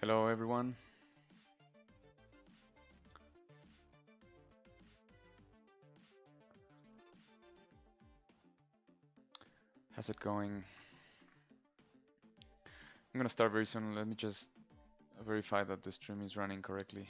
Hello everyone. How's it going? I'm gonna start very soon. Let me just verify that the stream is running correctly.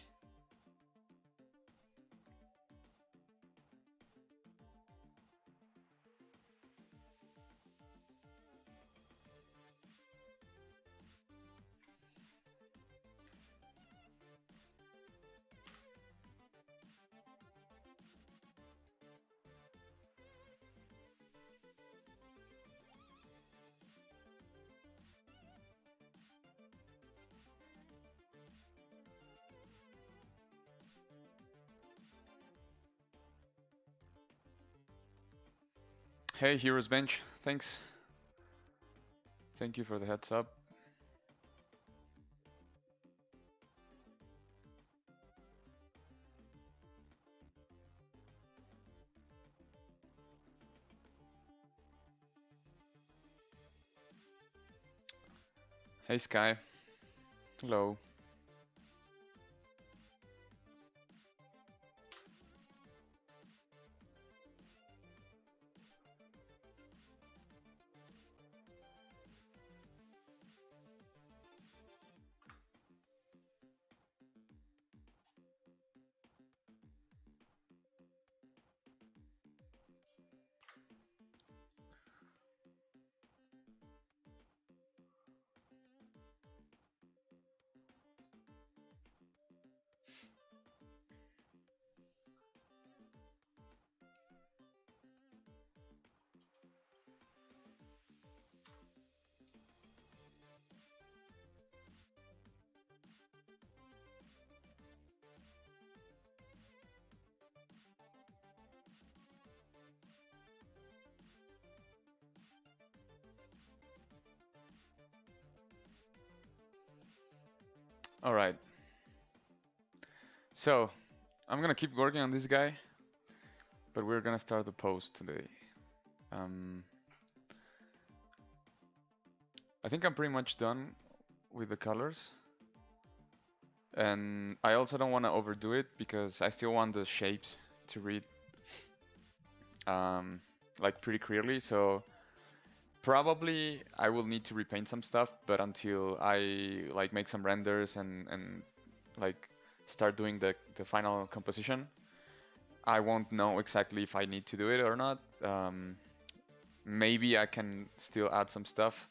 Hey, Heroes Bench, thanks. Thank you for the heads up. Hey Sky. Hello. All right. So, I'm gonna keep working on this guy, but we're gonna start the post today. I think I'm pretty much done with the colors. And I also don't want to overdo it because I still want the shapes to read like pretty clearly. So probably I will need to repaint some stuff, but until I like make some renders and like start doing the final composition, I won't know exactly if I need to do it or not. Maybe I can still add some stuff,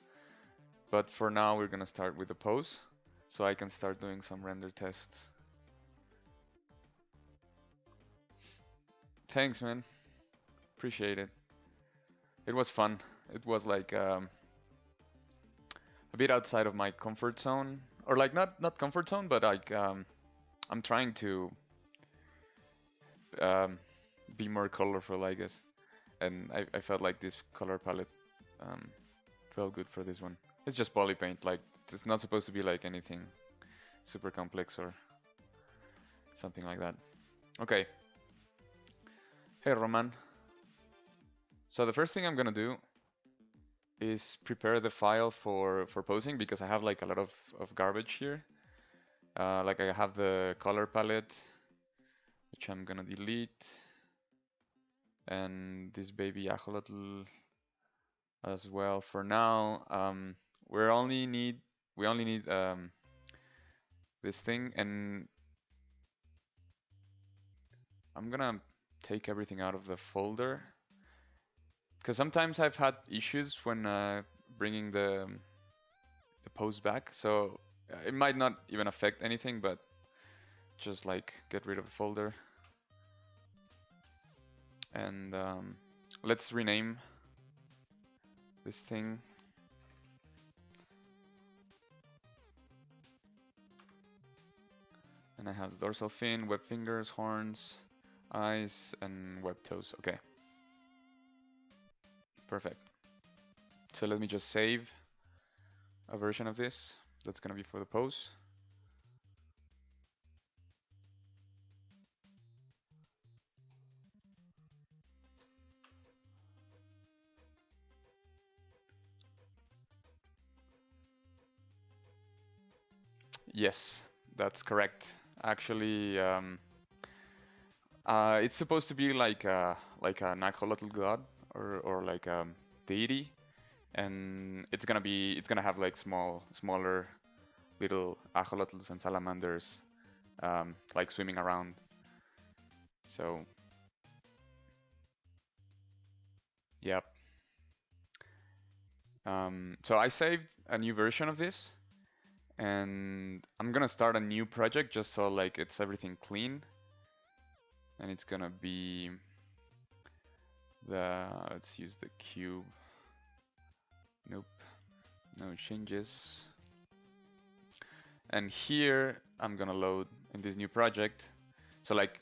but for now we're gonna start with the pose so I can start doing some render tests. Thanks, man. Appreciate it. It was fun. It was like a bit outside of my comfort zone, or like not comfort zone, but like I'm trying to be more colorful, I guess, and I felt like this color palette felt good for this one. It's just poly paint, like it's not supposed to be like anything super complex or something like that. Okay. Hey, Roman. So the first thing I'm gonna do is prepare the file for posing because I have like a lot of garbage here. Like I have the color palette, which I'm gonna delete, and this baby axolotl as well. For now, we only need this thing, and I'm gonna take everything out of the folder because sometimes I've had issues when bringing the pose back, so it might not even affect anything, but just like get rid of the folder. And let's rename this thing. And I have the dorsal fin, web fingers, horns, eyes, and web toes. Okay. Perfect. So let me just save a version of this. That's gonna be for the pose. Yes, that's correct. Actually, it's supposed to be like an axolotl god or like a deity, and it's gonna have like smaller little axolotls and salamanders like swimming around. So yep. So I saved a new version of this, and I'm gonna start a new project just so like it's everything clean, and it's gonna be let's use the cube. Nope, no changes. And here I'm gonna load in this new project. So like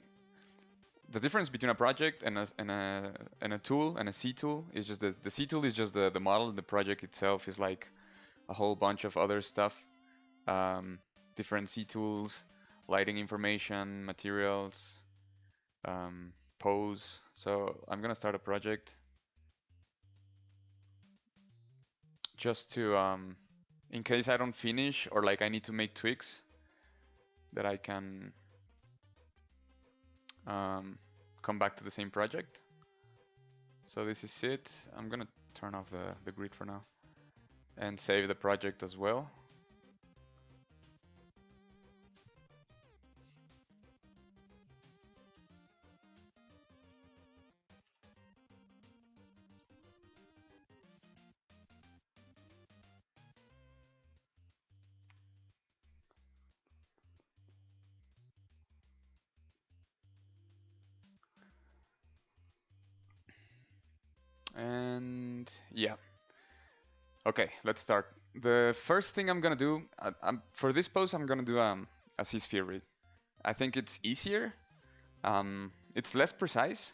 the difference between a project and a tool and a C tool is just the C tool is just the model. The project itself is like a whole bunch of other stuff, different C tools, lighting information, materials, pose. So I'm gonna start a project just to in case I don't finish or like I need to make tweaks that I can come back to the same project. So this is it. I'm gonna turn off the grid for now and save the project as well. And yeah, okay, let's start. The first thing I'm gonna do, for this pose, I'm gonna do a C-sphere rig. I think it's easier. It's less precise,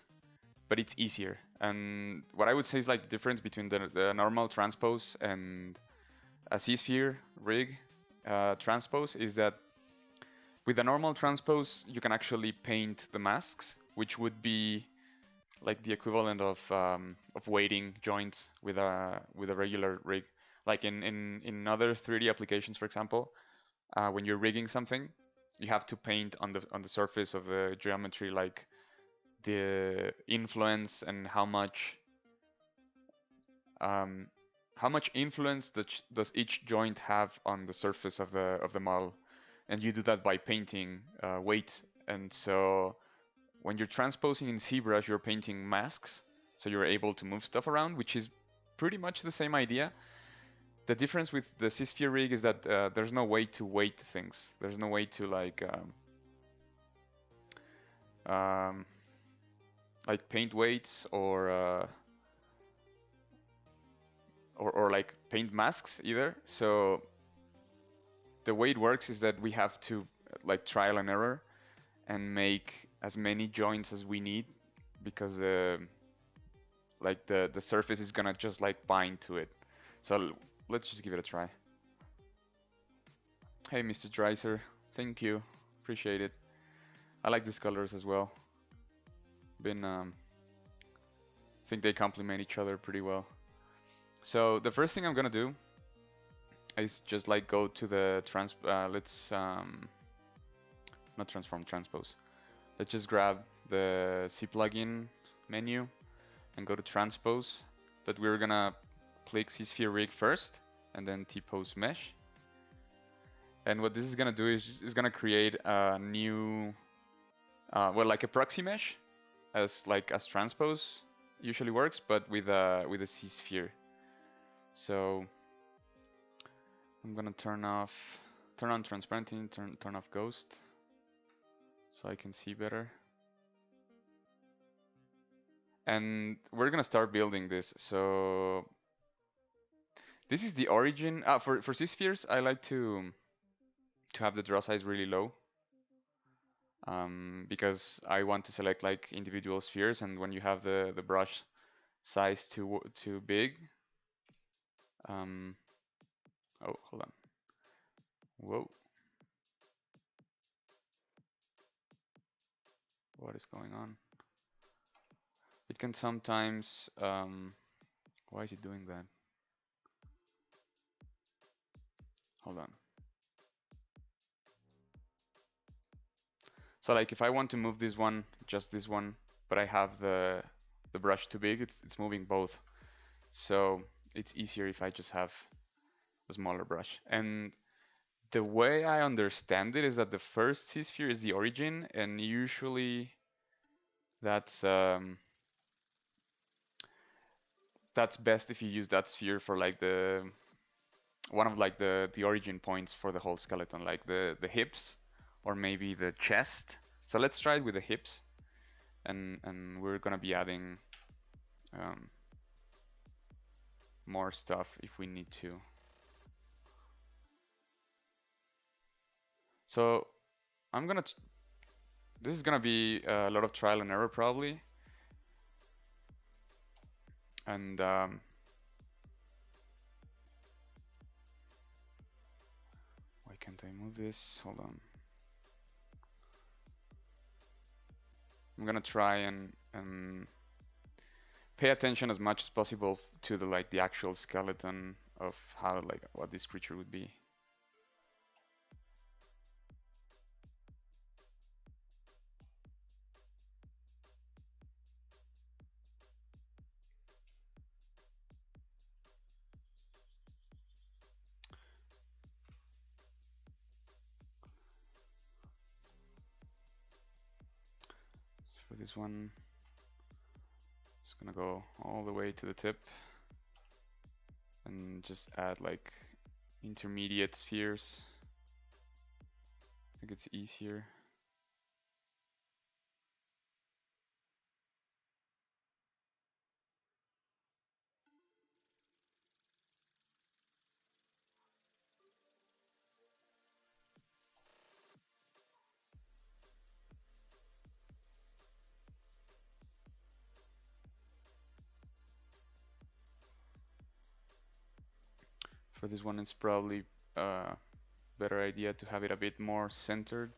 but it's easier. And what I would say is like the difference between the normal transpose and a C-sphere rig transpose is that with the normal transpose, you can actually paint the masks, which would be like the equivalent of weighting joints with a regular rig. Like in other 3D applications, for example, when you're rigging something, you have to paint on the surface of the geometry, like the influence and how much influence does each joint have on the surface of the model, and you do that by painting weight. And so when you're transposing in ZBrush, you're painting masks, so you're able to move stuff around, which is pretty much the same idea. The difference with the C-sphere rig is that there's no way to weight things. There's no way to like paint weights or like paint masks either. So the way it works is that we have to like trial and error and make as many joints as we need, because like the surface is gonna just like bind to it. So let's just give it a try. Hey, Mr. Dreiser, thank you, appreciate it. I like these colors as well. I think they complement each other pretty well. So the first thing I'm gonna do is just like go to the let's not transform, transpose. Let's just grab the C plugin menu and go to transpose, but we're gonna click C-sphere rig first and then T-pose mesh. And what this is gonna do is gonna create a new, well, like a proxy mesh, as transpose usually works, but with a C-sphere. So I'm gonna turn on transparency, turn off ghost, so I can see better. And we're gonna start building this. So this is the origin. For C-spheres, I like to have the draw size really low, because I want to select like individual spheres, and when you have the brush size too big, oh, hold on, whoa, what is going on? It can sometimes, why is it doing that? Hold on. So like if I want to move this one, just this one, but I have the brush too big, it's moving both. So it's easier if I just have a smaller brush. And the way I understand it is that the first C-sphere is the origin, and usually that's best if you use that sphere for like the one of like the origin points for the whole skeleton, like the hips or maybe the chest. So let's try it with the hips, and we're gonna be adding more stuff if we need to. So I'm gonna this is gonna be a lot of trial and error probably, and why can't I move this? Hold on. I'm gonna try and pay attention as much as possible to the actual skeleton of how what this creature would be. For this one, just gonna go all the way to the tip and just add like intermediate spheres. I think it's easier. For this one, it's probably a better idea to have it a bit more centered.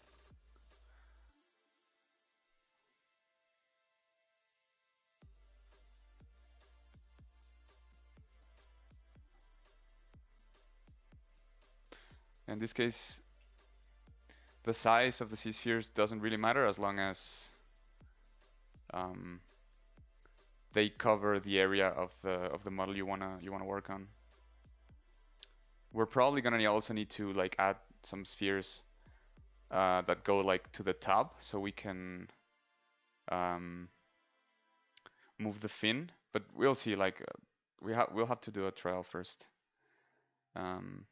In this case, the size of the C-spheres doesn't really matter as long as they cover the area of the model you wanna work on. We're probably gonna also need to like add some spheres that go like to the top, so we can move the fin. But we'll see. Like we'll have to do a trial first. And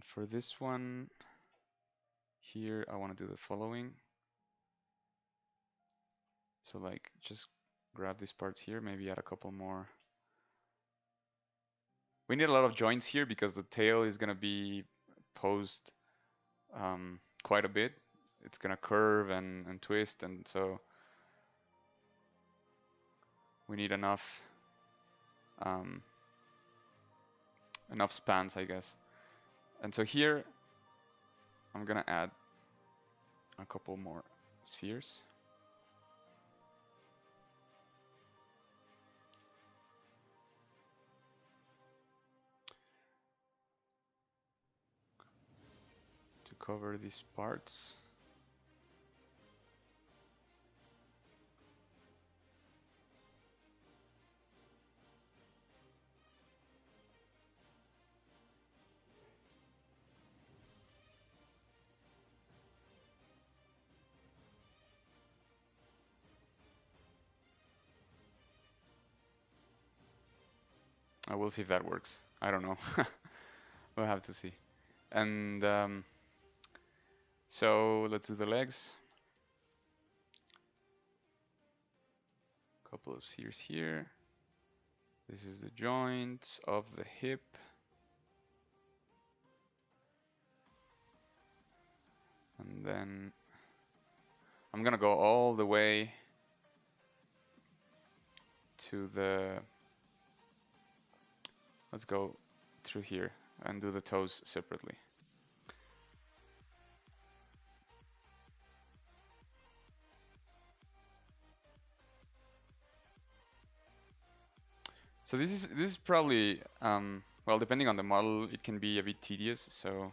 for this one here, I want to do the following. So like just grab these parts here, maybe add a couple more. We need a lot of joints here because the tail is gonna be posed quite a bit. It's gonna curve and twist, and so we need enough spans, I guess. And so here I'm gonna add a couple more spheres. To cover these parts. I will see if that works. I don't know. We'll have to see. And so let's do the legs. Couple of spheres here. This is the joint of the hip. And then I'm gonna go all the way to the, let's go through here and do the toes separately. So this is probably well, depending on the model, it can be a bit tedious. So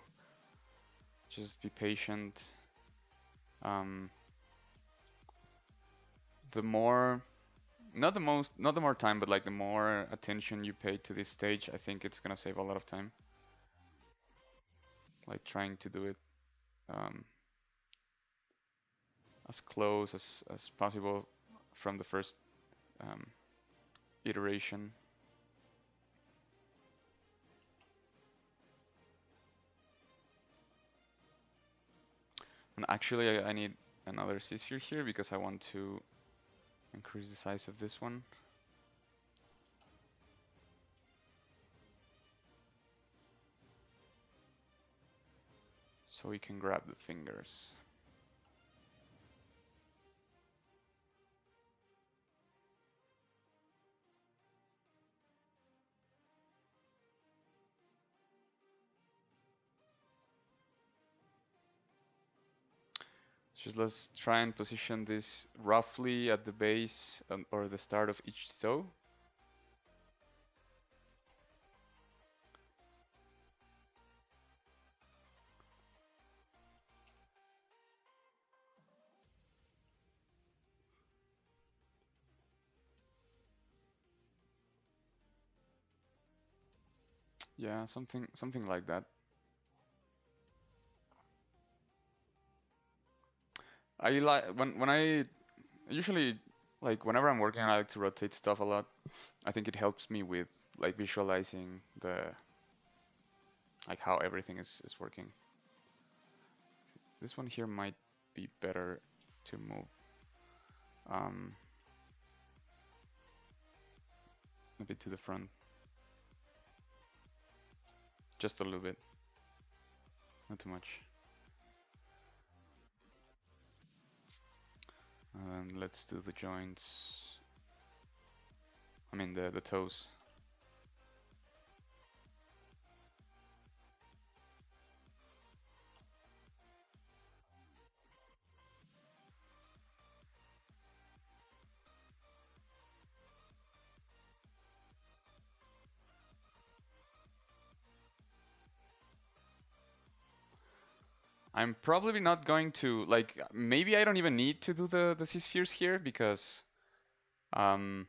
just be patient. Um, the more, not the more time, but like the more attention you pay to this stage, I think it's gonna save a lot of time. Like trying to do it as close as possible from the first iteration. And actually, I need another sphere here because I want to increase the size of this one. So we can grab the fingers. Just let's try and position this roughly at the base or the start of each toe. Yeah, something like that. I like when I usually like whenever I'm working, I like to rotate stuff a lot. I think it helps me with like visualizing the like how everything is working. This one here might be better to move a bit to the front. Just a little bit, not too much. And let's do the joints. I mean the toes. I'm probably not going to like maybe I don't even need to do the C-spheres here because um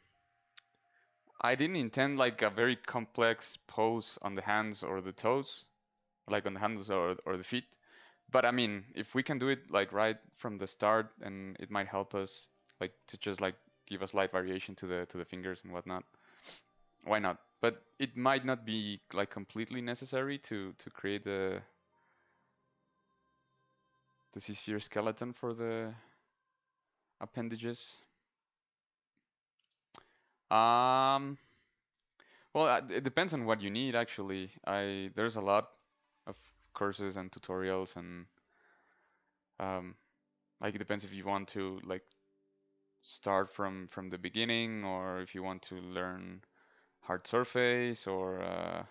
I didn't intend like a very complex pose on the hands or the toes, like on the hands or the feet. But I mean, if we can do it like right from the start, and it might help us like to just like give us slight variation to the fingers and whatnot. Why not? But it might not be like completely necessary to create the C-sphere skeleton for the appendages. Um, well, it depends on what you need actually. There's a lot of courses and tutorials and like it depends if you want to like start from the beginning or if you want to learn hard surface or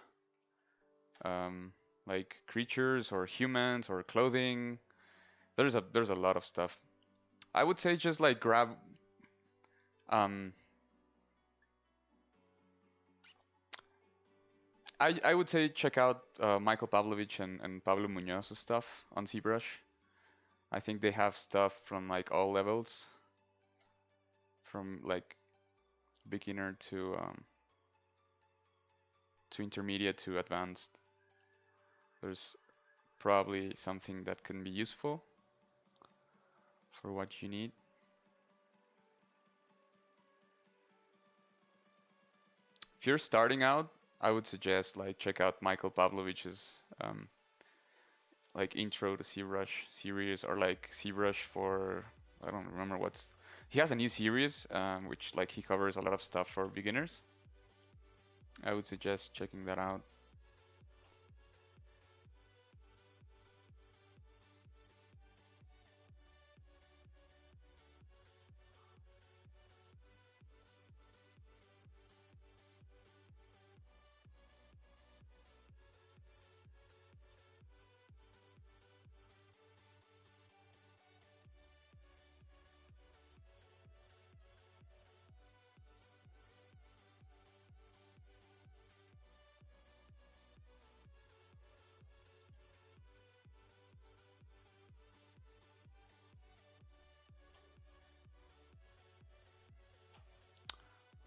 like creatures or humans or clothing. There's a lot of stuff. I would say just like grab um I would say check out Michael Pavlovich and Pablo Muñoz's stuff on ZBrush. I think they have stuff from like all levels, from like beginner to intermediate to advanced. There's probably something that can be useful for what you need. If you're starting out, I would suggest like check out Michael Pavlovich's like intro to ZBrush series or like ZBrush for I don't remember what's he has a new series which like he covers a lot of stuff for beginners. I would suggest checking that out.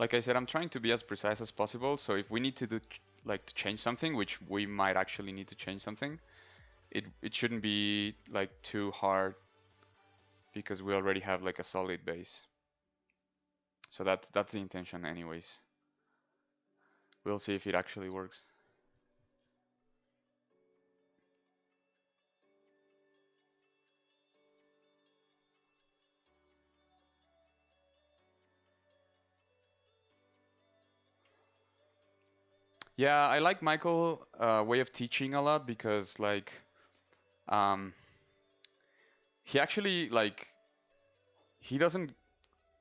Like I said, I'm trying to be as precise as possible. So if we need to do like to change something, which we might actually need to change something, it shouldn't be like too hard because we already have like a solid base. So that's the intention anyways. We'll see if it actually works. Yeah, I like Michael way of teaching a lot because like um he actually like he doesn't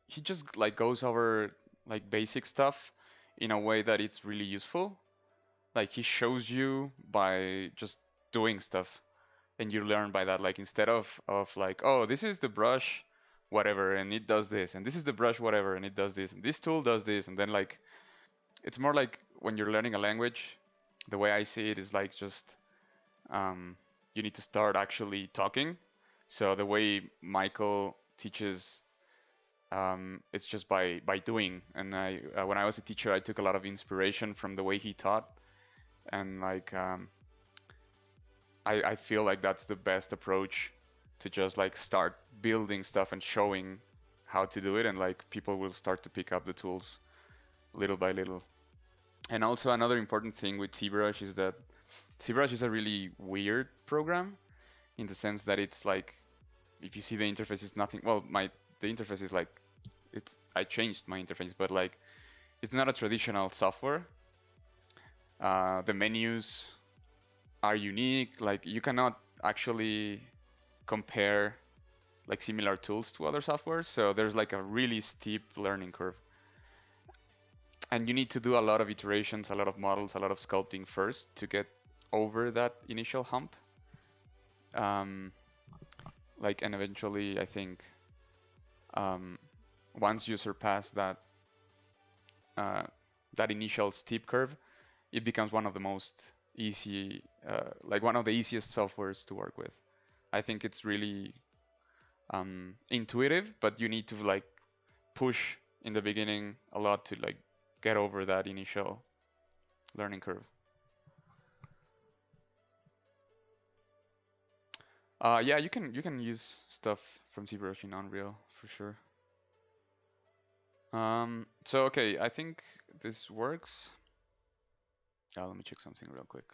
he just like goes over like basic stuff in a way that it's really useful. Like he shows you by just doing stuff and you learn by that. Like instead of like, oh, this is the brush whatever and it does this and this is the brush whatever and it does this and this tool does this and then like it's more like when you're learning a language, the way I see it is like just you need to start actually talking. So the way Michael teaches, it's just by doing. And I when I was a teacher, I took a lot of inspiration from the way he taught, and like I feel like that's the best approach to just like start building stuff and showing how to do it, and like people will start to pick up the tools little by little. And also another important thing with ZBrush is that ZBrush is a really weird program in the sense that it's like, if you see the interface, it's nothing. Well, the interface is like, I changed my interface, but like, it's not a traditional software. The menus are unique. Like, you cannot actually compare like similar tools to other softwares. So there's like a really steep learning curve. And you need to do a lot of iterations, a lot of models, a lot of sculpting first to get over that initial hump. Like, and eventually, I think once you surpass that that initial steep curve, it becomes one of the most easy, like one of the easiest softwares to work with. I think it's really intuitive, but you need to like push in the beginning a lot to like get over that initial learning curve. Yeah, you can use stuff from ZBrush in Unreal for sure. So okay, I think this works. Let me check something real quick.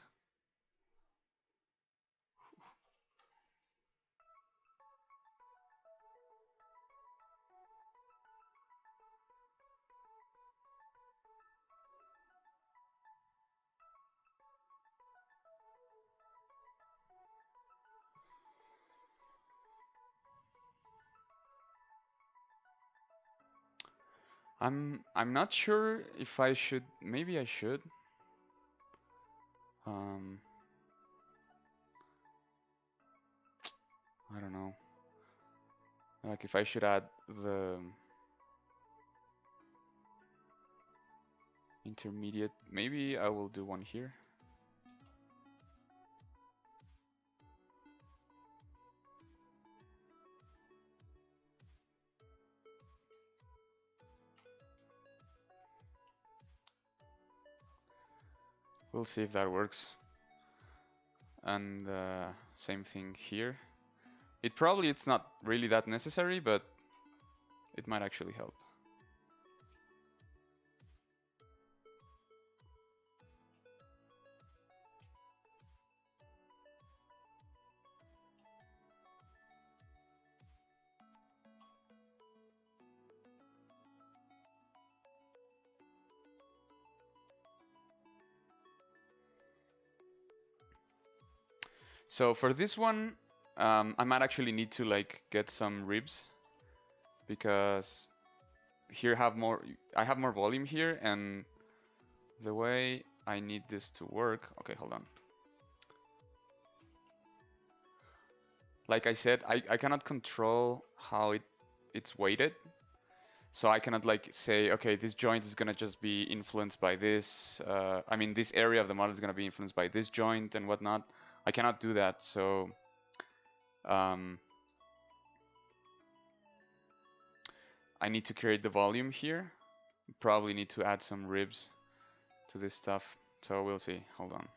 I'm not sure if I should. Maybe I should. I don't know. Like if I should add the intermediate, maybe I will do one here. We'll see if that works. And same thing here. It's not really that necessary, but it might actually help. So for this one, I might actually need to like get some ribs because here I have more volume here, and the way I need this to work. Okay, hold on. Like I said, I cannot control how it's weighted. So I cannot like say, okay, this joint is gonna just be influenced by this. I mean, this area of the model is gonna be influenced by this joint and whatnot. I cannot do that. So I need to create the volume here. Probably need to add some ribs to this stuff. So we'll see. Hold on.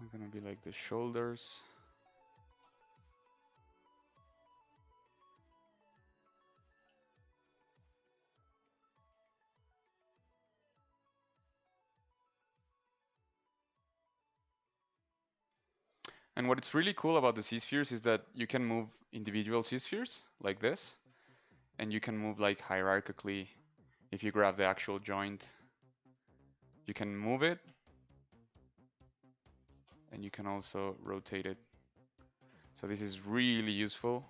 I'm gonna be like the shoulders. And what's really cool about the C-spheres is that you can move individual C-spheres like this, and you can move like hierarchically. If you grab the actual joint, you can move it, and you can also rotate it. So this is really useful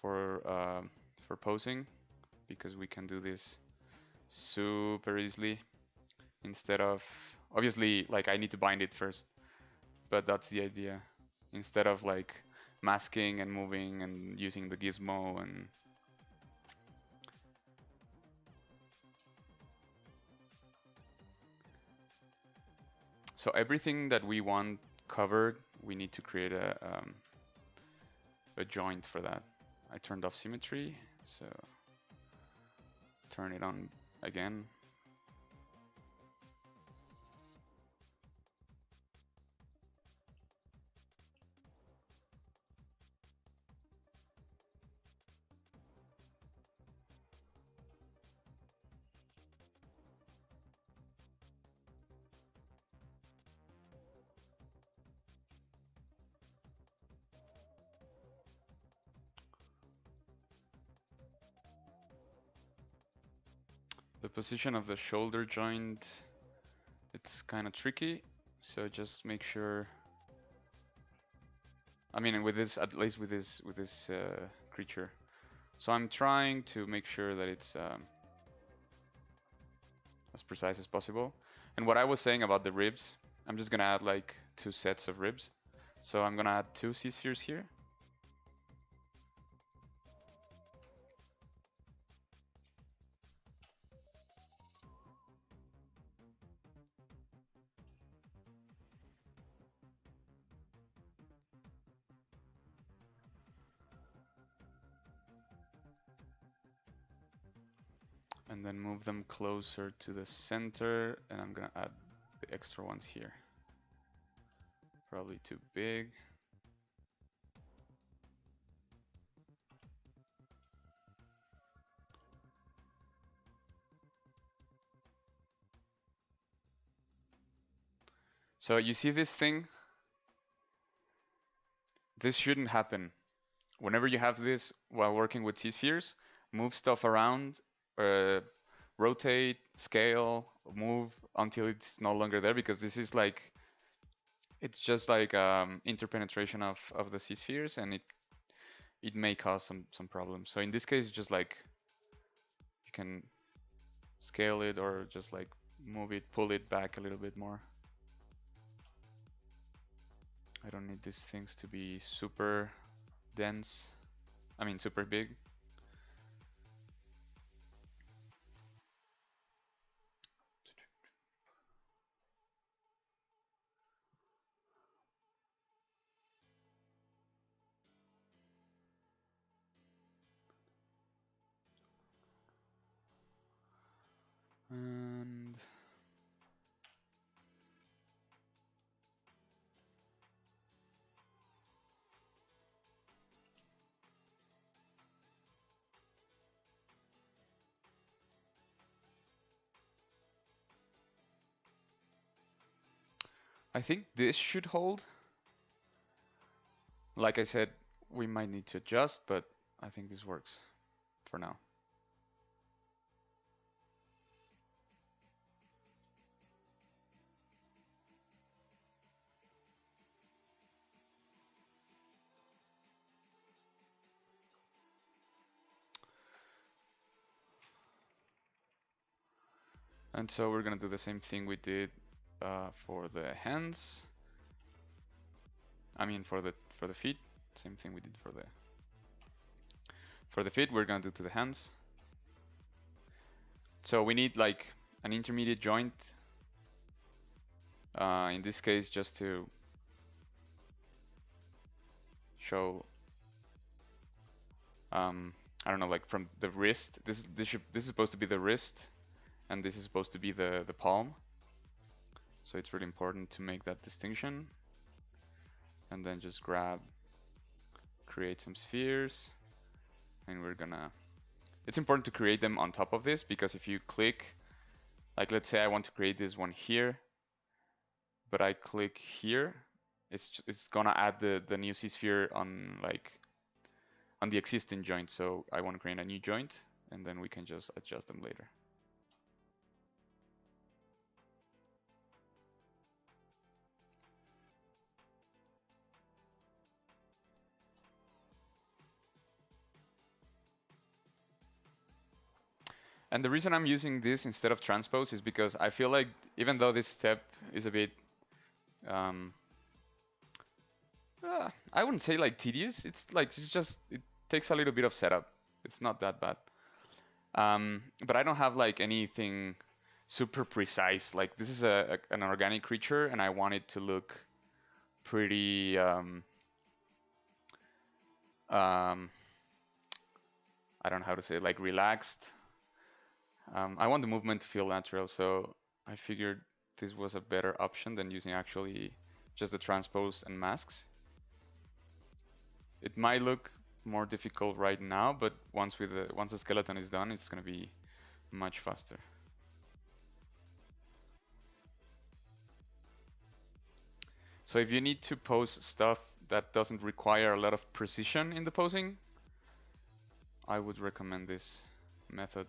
for posing, because we can do this super easily instead of, obviously, like I need to bind it first, but that's the idea. Instead of like masking and moving and using the gizmo and so everything that we want covered, we need to create a joint for that. I turned off symmetry, so turn it on again. The position of the shoulder joint, it's kind of tricky, so just make sure. I mean, with this, at least with this creature. So I'm trying to make sure that it's as precise as possible. And what I was saying about the ribs, I'm just gonna add like 2 sets of ribs. So I'm gonna add 2 C-spheres here. And then move them closer to the center, and I'm gonna add the extra ones here. Probably too big. So you see this thing? This shouldn't happen. Whenever you have this while working with C-spheres, move stuff around, rotate, scale, move until it's no longer there, because this is like, it's just like interpenetration of the C-spheres, and it may cause some problems. So in this case, just like you can scale it or just like move it, pull it back a little bit more. I don't need these things to be super dense. I mean, super big. And I think this should hold. Like I said, we might need to adjust, but I think this works for now. And so we're gonna do the same thing we did for the hands. I mean for the feet, same thing we did for the feet. We're gonna do to the hands. So we need like an intermediate joint. In this case, just to show, I don't know, like from the wrist. This is supposed to be the wrist, and this is supposed to be the palm. So it's really important to make that distinction. And then just create some spheres, and we're gonna. It's important to create them on top of this, because if you click, like let's say I want to create this one here, but I click here, it's gonna add the new C-sphere on the existing joint. So I want to create a new joint, and then we can just adjust them later. And the reason I'm using this instead of transpose is because I feel like even though this step is a bit, I wouldn't say like tedious. It takes a little bit of setup. It's not that bad. But I don't have like anything super precise. Like this is an organic creature, and I want it to look pretty. I don't know how to say it, like relaxed. I want the movement to feel natural, so I figured this was a better option than using actually just the transpose and masks. It might look more difficult right now, but once the skeleton is done, it's going to be much faster. So if you need to pose stuff that doesn't require a lot of precision in the posing, I would recommend this method.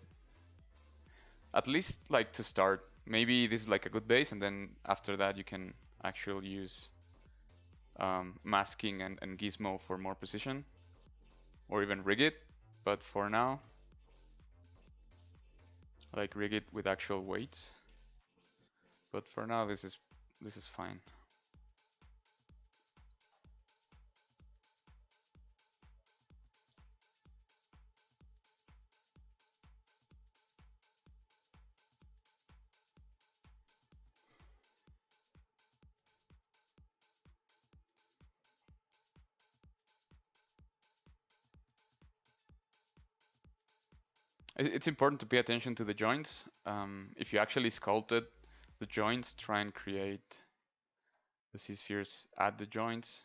At least like to start. Maybe this is like a good base, and then after that you can actually use masking and gizmo for more precision, or even rig it. But for now, like rig it with actual weights. But for now, this is fine. It's important to pay attention to the joints. If you actually sculpted the joints, try and create the C-spheres at the joints,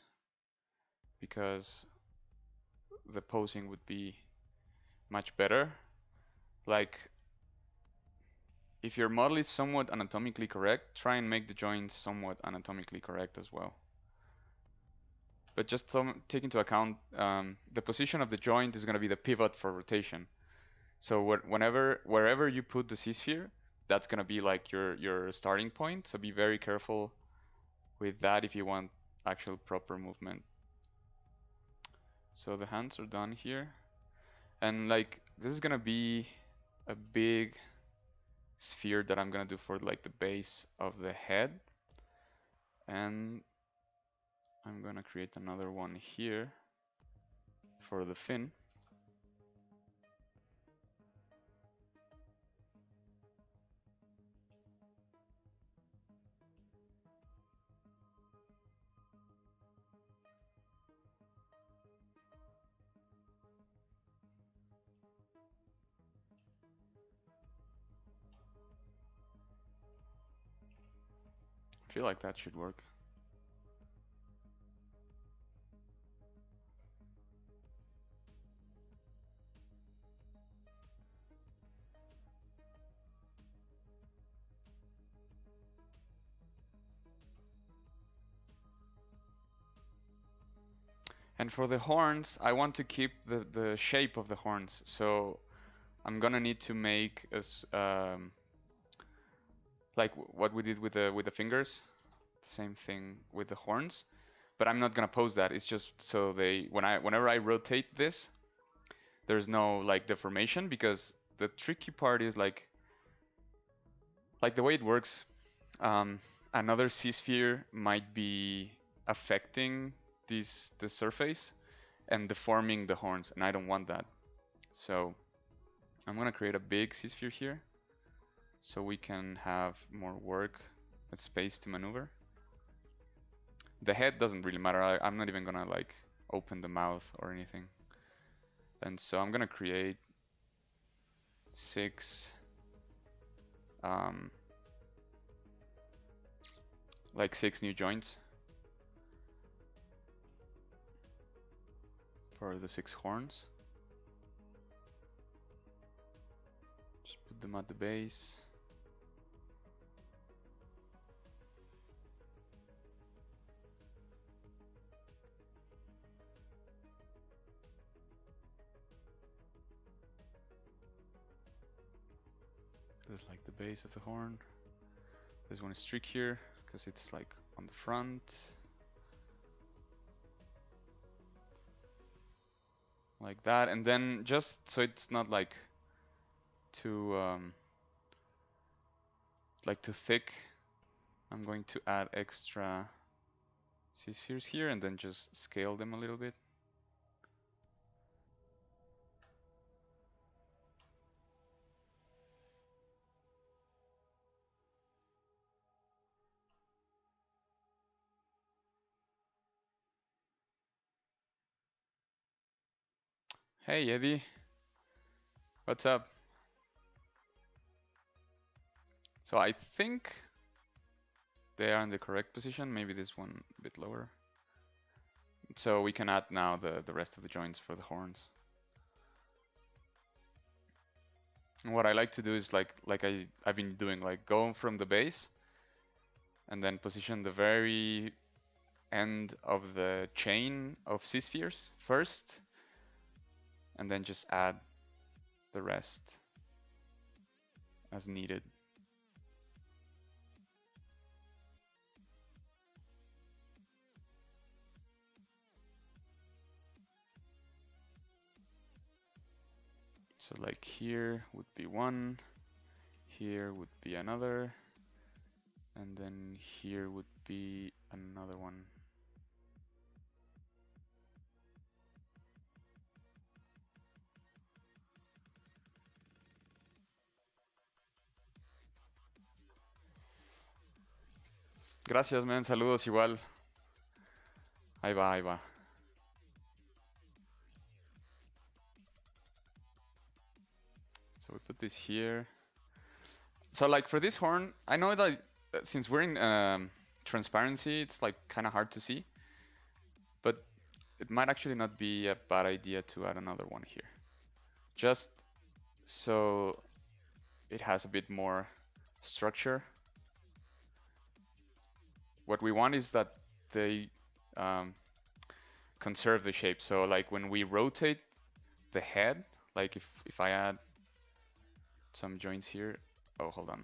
because the posing would be much better. Like, if your model is somewhat anatomically correct, try and make the joints somewhat anatomically correct as well. But just take into account the position of the joint is going to be the pivot for rotation. So wherever you put the C-sphere, that's going to be like your starting point. So be very careful with that if you want actual proper movement. So the hands are done here. And like this is going to be a big sphere that I'm going to do for like the base of the head. And I'm going to create another one here for the fin. I feel like that should work. And for the horns, I want to keep the shape of the horns. So I'm gonna need to make as like what we did with the fingers. Same thing with the horns, but I'm not gonna pose that. It's just so whenever I rotate this, there's no like deformation, because the tricky part is like the way it works. Another C-sphere might be affecting the surface and deforming the horns, and I don't want that. So I'm gonna create a big C-sphere here so we can have more work with space to maneuver. The head doesn't really matter. I'm not even gonna like open the mouth or anything. And so I'm gonna create 6 like 6 new joints for the 6 horns. Just put them at the base. This is like the base of the horn. There's one streak here because it's like on the front. Like that, and then just so it's not like too too thick, I'm going to add extra C-spheres here and then just scale them a little bit. Hey Eddie, what's up? So I think they are in the correct position, maybe this one a bit lower. So we can add now the rest of the joints for the horns. And what I like to do is like I've been doing, like go from the base and then position the very end of the chain of C-spheres first, and then just add the rest as needed. So like here would be one, here would be another, and then here would be another one. Gracias, man. Saludos igual. Ahí va, ahí va. So we put this here. So like for this horn, I know that since we're in transparency, it's like kind of hard to see, but it might actually not be a bad idea to add another one here, just so it has a bit more structure. What we want is that they conserve the shape. So like when we rotate the head, like if I add some joints here, oh, hold on,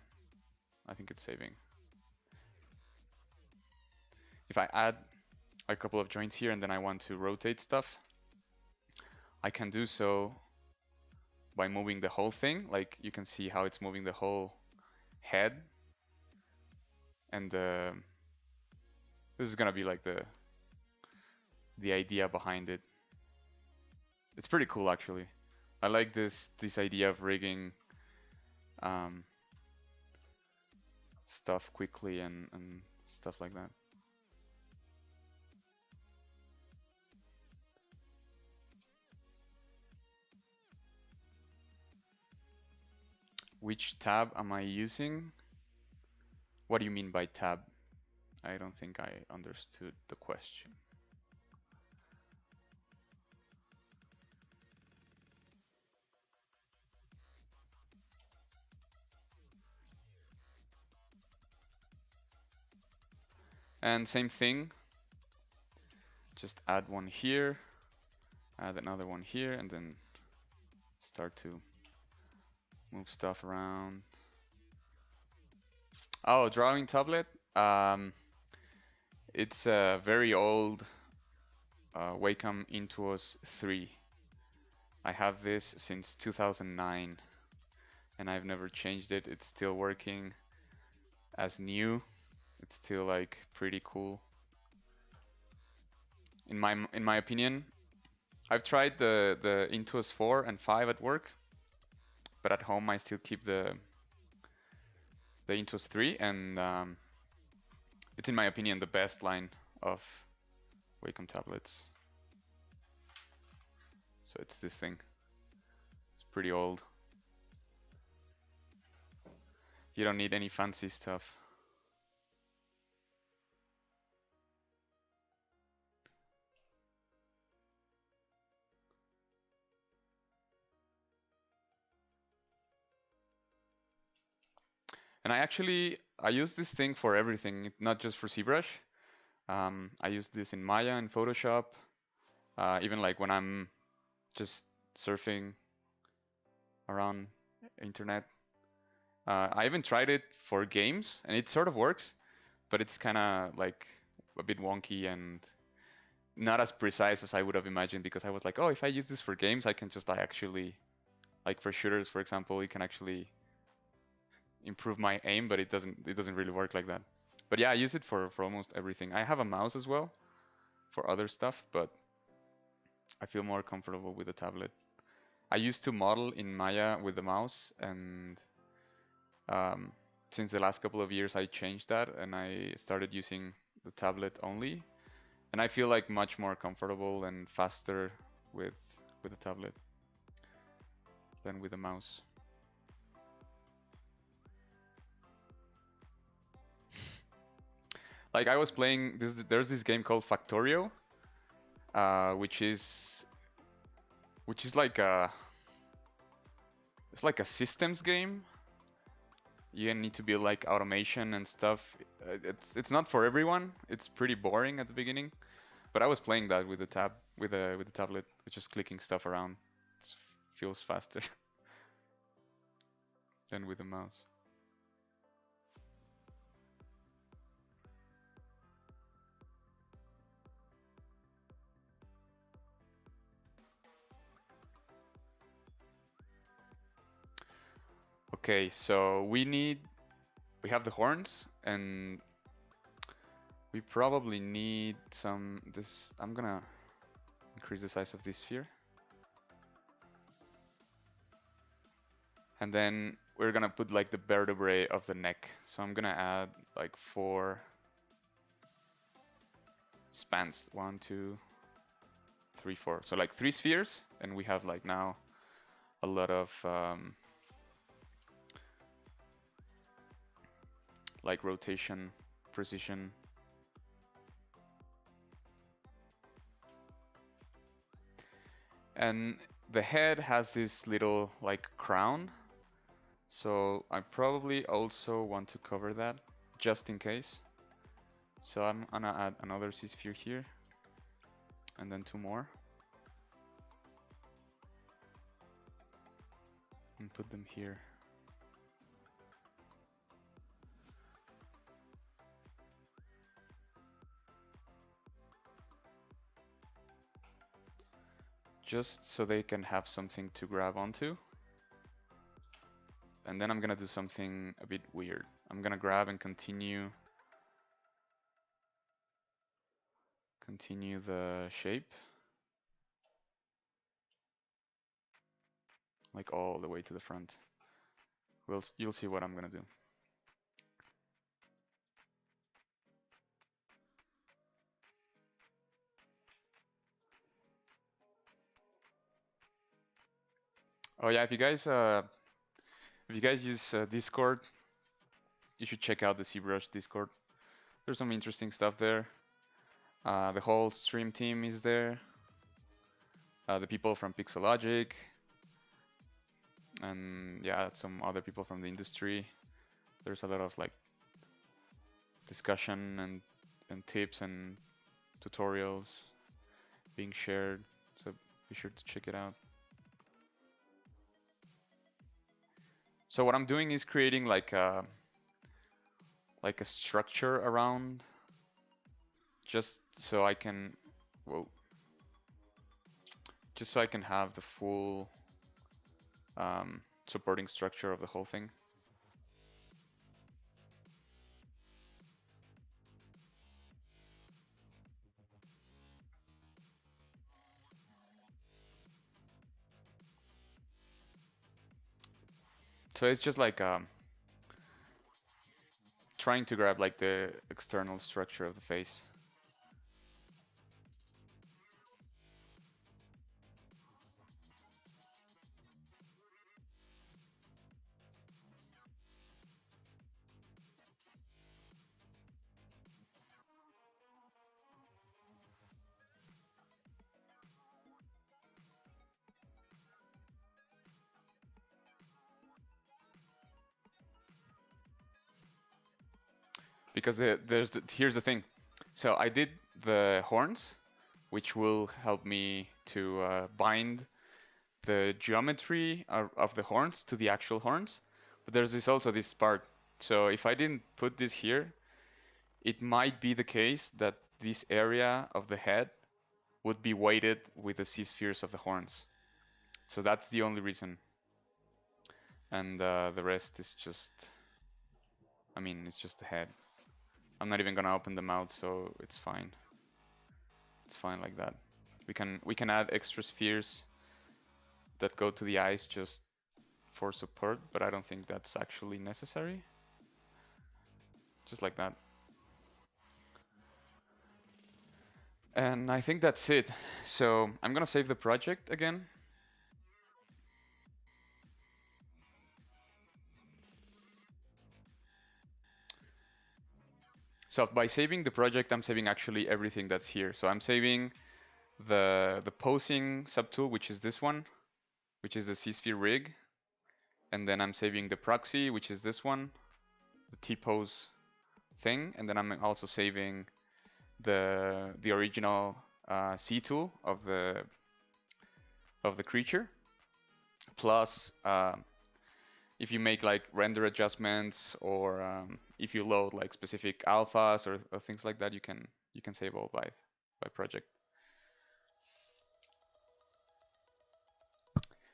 I think it's saving. If I add a couple of joints here and then I want to rotate stuff, I can do so by moving the whole thing. Like you can see how it's moving the whole head, and this is gonna be like the idea behind it. It's pretty cool actually. I like this idea of rigging stuff quickly and stuff like that. Which tab am I using? What do you mean by tab? I don't think I understood the question. And same thing, just add one here, add another one here, and then start to move stuff around. Oh, drawing tablet. It's a very old Wacom Intuos 3. I have this since 2009 and I've never changed it. It's still working as new. It's still like pretty cool. in my opinion. I've tried the Intuos 4 and 5 at work, but at home I still keep the Intuos 3, and it's in my opinion the best line of Wacom tablets. So it's this thing. It's pretty old. You don't need any fancy stuff. And I use this thing for everything, not just for ZBrush. I use this in Maya and Photoshop, even like when I'm just surfing around internet. I even tried it for games, and it sort of works, but it's kind of like a bit wonky and not as precise as I would have imagined, because I was like, oh, if I use this for games, I can just actually, like for shooters, for example, it can actually improve my aim, but it doesn't really work like that. But yeah, I use it for almost everything. I have a mouse as well for other stuff, but I feel more comfortable with the tablet. I used to model in Maya with the mouse, and since the last couple of years I changed that and I started using the tablet only, and I feel like much more comfortable and faster with the tablet than with the mouse. Like I was playing there's this game called Factorio, which is like it's like a systems game. You need to build like automation and stuff. It's not for everyone. It's pretty boring at the beginning, but I was playing that with the tablet, just clicking stuff around. It feels faster than with the mouse. Okay, so we have the horns, and we probably need this. I'm gonna increase the size of this sphere. And then we're gonna put like the vertebrae of the neck. So I'm gonna add like 4 spans. 1, 2, 3, 4. So like 3 spheres, and we have like now a lot of like rotation, precision. And the head has this little like crown. So I probably also want to cover that just in case. So I'm gonna add another C-sphere here, and then 2 more. And put them here. Just so they can have something to grab onto. And then I'm gonna do something a bit weird. I'm gonna grab and continue the shape, like all the way to the front. You'll see what I'm gonna do. Oh yeah, if you guys use Discord, you should check out the ZBrush Discord. There's some interesting stuff there. The whole stream team is there. The people from Pixologic, and yeah, some other people from the industry. There's a lot of like discussion and tips and tutorials being shared, so be sure to check it out. So what I'm doing is creating like a structure around, just so I can have the full supporting structure of the whole thing. So it's just like trying to grab like the external structure of the face. Because here's the thing. So I did the horns, which will help me to bind the geometry of the horns to the actual horns. But there's also this part. So if I didn't put this here, it might be the case that this area of the head would be weighted with the C-spheres of the horns. So that's the only reason. And the rest is just, I mean, it's just the head. I'm not even gonna open the mouth, so it's fine. It's fine like that. We can add extra spheres that go to the eyes just for support, but I don't think that's actually necessary. Just like that. And I think that's it. So I'm gonna save the project again. So by saving the project, I'm saving actually everything that's here. So I'm saving the posing subtool, which is this one, which is the C-sphere rig. And then I'm saving the proxy, which is this one, the T-pose thing. And then I'm also saving the original C tool of the creature. Plus, if you make like render adjustments or if you load like specific alphas or things like that, you can save all by project.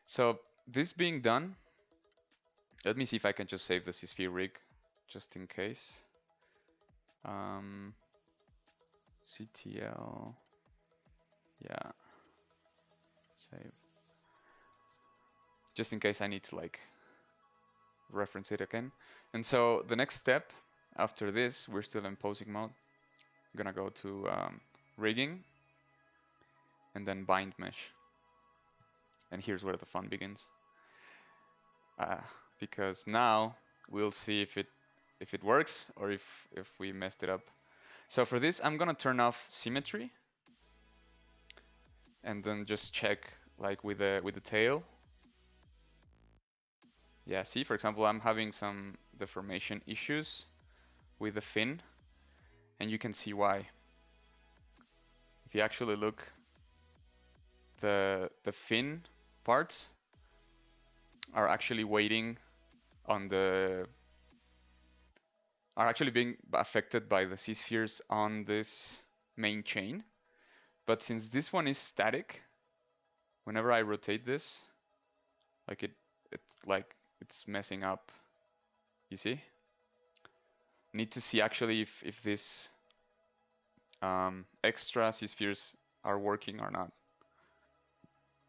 So this being done, let me see if I can just save the C-sphere rig just in case. CTL, yeah, save. Just in case I need to like reference it again. And so the next step after this, we're still in posing mode. I'm gonna go to rigging and then bind mesh. And here's where the fun begins. Because now we'll see if it works or if we messed it up. So for this, I'm gonna turn off symmetry and then just check like with the tail. Yeah, see, for example, I'm having some deformation issues with the fin, and you can see why. If you actually look, the fin parts are actually waiting on are actually being affected by the C-spheres on this main chain. But since this one is static, whenever I rotate this, like it's messing up. You see? Need to see actually if this extra C-spheres are working or not.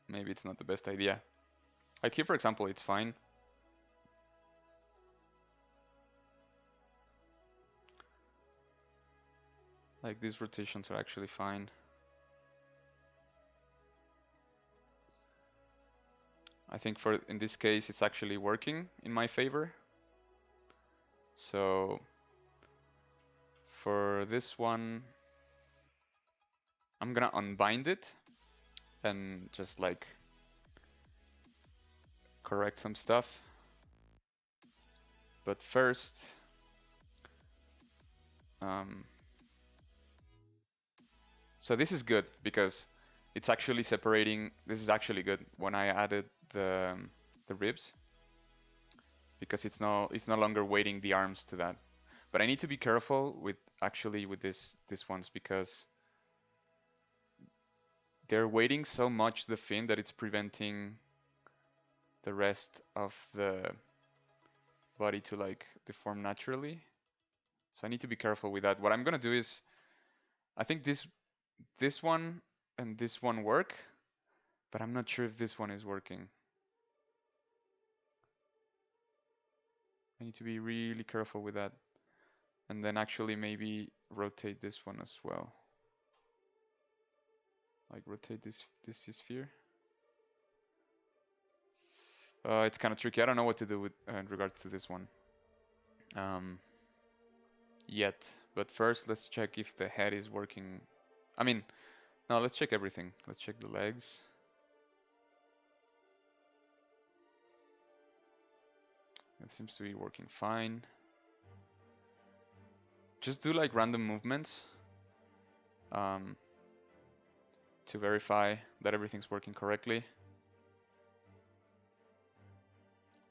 Maybe it's not the best idea. Like here, for example, it's fine. Like these rotations are actually fine. I think in this case, it's actually working in my favor. So for this one, I'm gonna unbind it and just like correct some stuff. But first, so this is good because it's actually separating. This is actually good when I added the ribs, because it's no longer weighting the arms to that. But I need to be careful with this ones, because they're weighting so much the fin that it's preventing the rest of the body to like deform naturally. So I need to be careful with that. What I'm gonna do is, I think this one and this one work, but I'm not sure if this one is working. I need to be really careful with that. And then actually maybe rotate this one as well. Like rotate this sphere. It's kind of tricky. I don't know what to do with in regards to this one yet. But first, let's check if the head is working. I mean, no, let's check everything. Let's check the legs. It seems to be working fine. Just do like random movements to verify that everything's working correctly.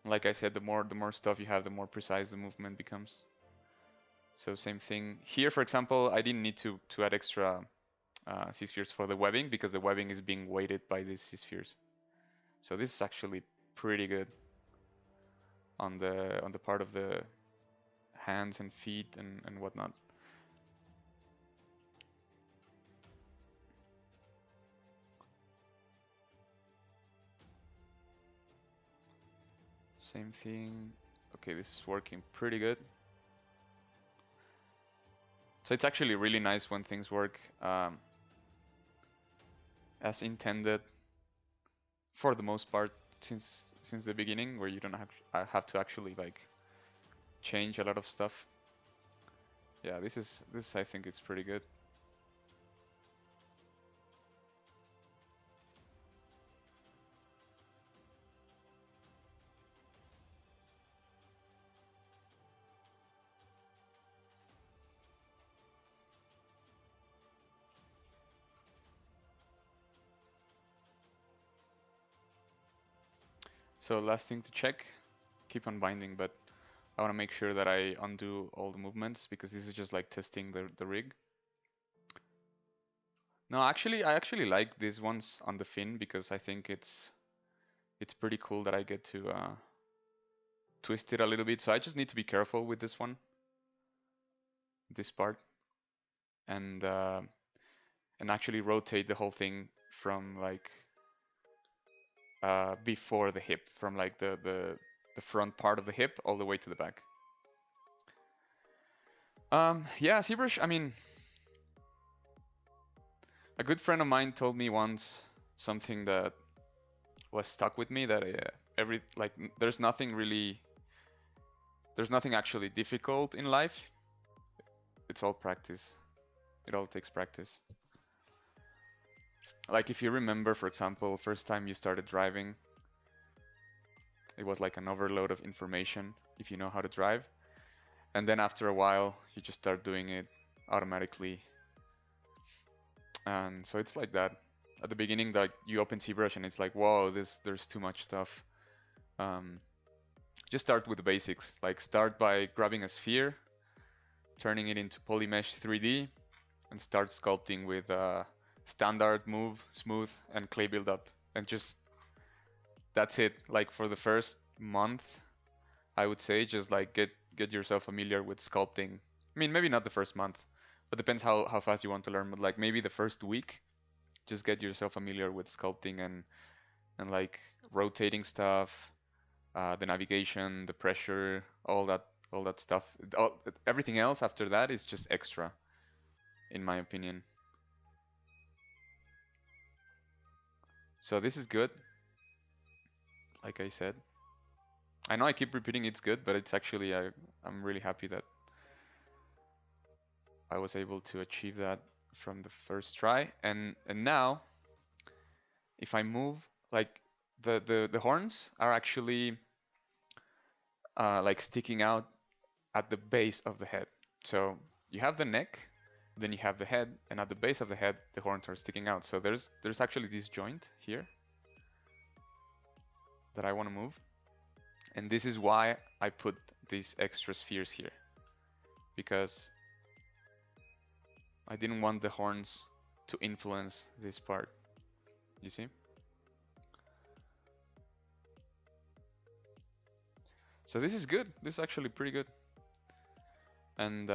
Like I said, the more stuff you have, the more precise the movement becomes. So same thing here. For example, I didn't need to add extra C-spheres for the webbing because the webbing is being weighted by these C-spheres. So this is actually pretty good on the part of the hands and feet and whatnot. Same thing. Okay, this is working pretty good. So it's actually really nice when things work as intended for the most part since the beginning, where you don't have to actually like change a lot of stuff. Yeah, this I think it's pretty good. So last thing to check, keep on binding, but I want to make sure that I undo all the movements because this is just like testing the rig. No, actually, I actually like these ones on the fin because I think it's pretty cool that I get to twist it a little bit. So I just need to be careful with this one, this part, and actually rotate the whole thing from like before the hip, from like the front part of the hip all the way to the back. Yeah, ZBrush, I mean, a good friend of mine told me once something that was stuck with me, that there's nothing actually difficult in life. It's all practice. It all takes practice. Like if you remember, for example, first time you started driving, it was like an overload of information if you know how to drive. And then after a while, you just start doing it automatically. And so it's like that. At the beginning, like you open ZBrush and it's like, whoa, there's too much stuff. Just start with the basics. Like start by grabbing a sphere, turning it into Polymesh 3D, and start sculpting with standard, move, smooth, and clay buildup. And just, that's it. Like for the first month, I would say just like get yourself familiar with sculpting. I mean, maybe not the first month, but depends how fast you want to learn. But like maybe the first week, just get yourself familiar with sculpting and like rotating stuff, the navigation, the pressure, all that stuff. Everything else after that is just extra, in my opinion. So this is good. Like I said, I know I keep repeating it's good, but it's actually I'm really happy that I was able to achieve that from the first try. And now, if I move, like the horns are actually like sticking out at the base of the head. So you have the neck, then you have the head, and at the base of the head, the horns are sticking out. So there's actually this joint here that I want to move. And this is why I put these extra spheres here, because I didn't want the horns to influence this part. You see? So this is good. This is actually pretty good. And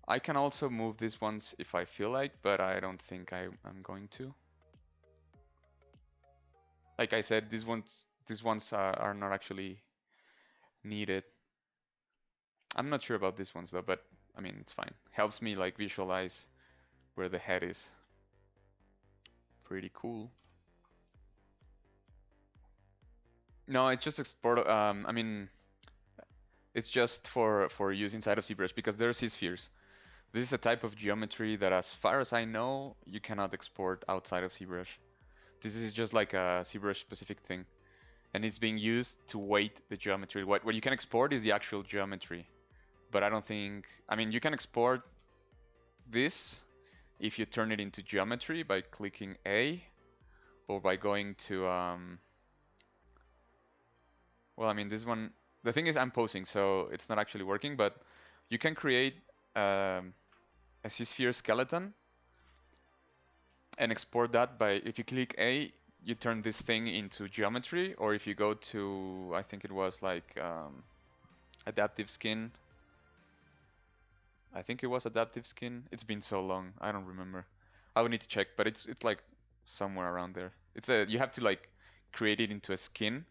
I can also move these ones if I feel like, but I don't think I'm going to. Like I said, these ones are not actually needed. I'm not sure about these ones though, but I mean, it's fine. Helps me like visualize where the head is. Pretty cool. No, it's just export. I mean, it's just for use inside of ZBrush because there are C-spheres. This is a type of geometry that, as far as I know, you cannot export outside of ZBrush. This is just like a ZBrush specific thing, and it's being used to weight the geometry. What you can export is the actual geometry, but I don't think. I mean, you can export this if you turn it into geometry by clicking A, or by going to well, I mean, this one, the thing is I'm posing, so it's not actually working, but you can create a C-sphere skeleton and export that by, if you click A, you turn this thing into geometry, or if you go to, I think it was like adaptive skin. I think it was adaptive skin. It's been so long, I don't remember. I would need to check, but it's like somewhere around there. It's a, you have to like create it into a skin,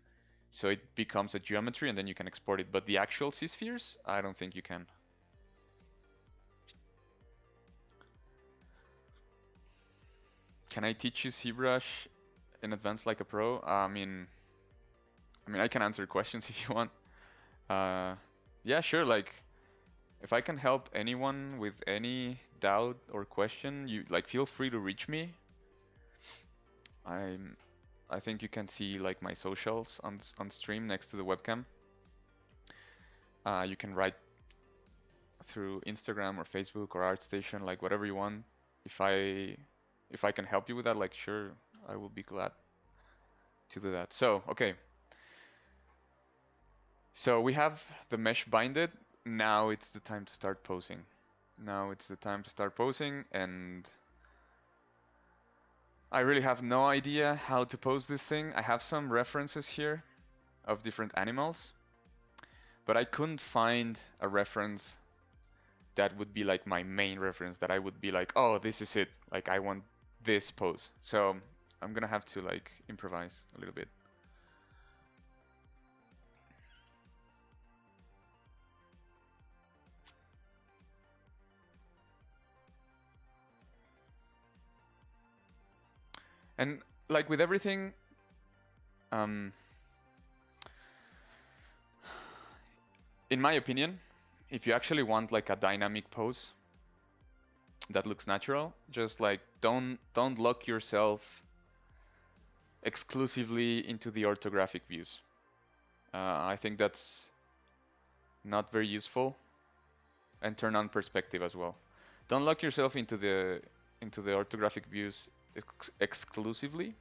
so it becomes a geometry, and then you can export it. But the actual C-spheres, I don't think you can. Can I teach you ZBrush in advance like a pro? I mean, I can answer questions if you want. Yeah, sure. Like, if I can help anyone with any doubt or question, you like feel free to reach me. I think you can see like my socials on stream next to the webcam. You can write through Instagram or Facebook or ArtStation, like whatever you want. If I can help you with that, like sure, I will be glad to do that. So, okay. So we have the mesh binded. Now it's the time to start posing. And I really have no idea how to pose this thing. I have some references here of different animals, but I couldn't find a reference that would be like my main reference, that I would be like, oh, this is it. Like I want this pose. So I'm gonna have to like improvise a little bit. And like with everything, in my opinion, if you actually want like a dynamic pose that looks natural, just like don't lock yourself exclusively into the orthographic views. I think that's not very useful, and turn on perspective as well. Don't lock yourself into the orthographic views exclusively,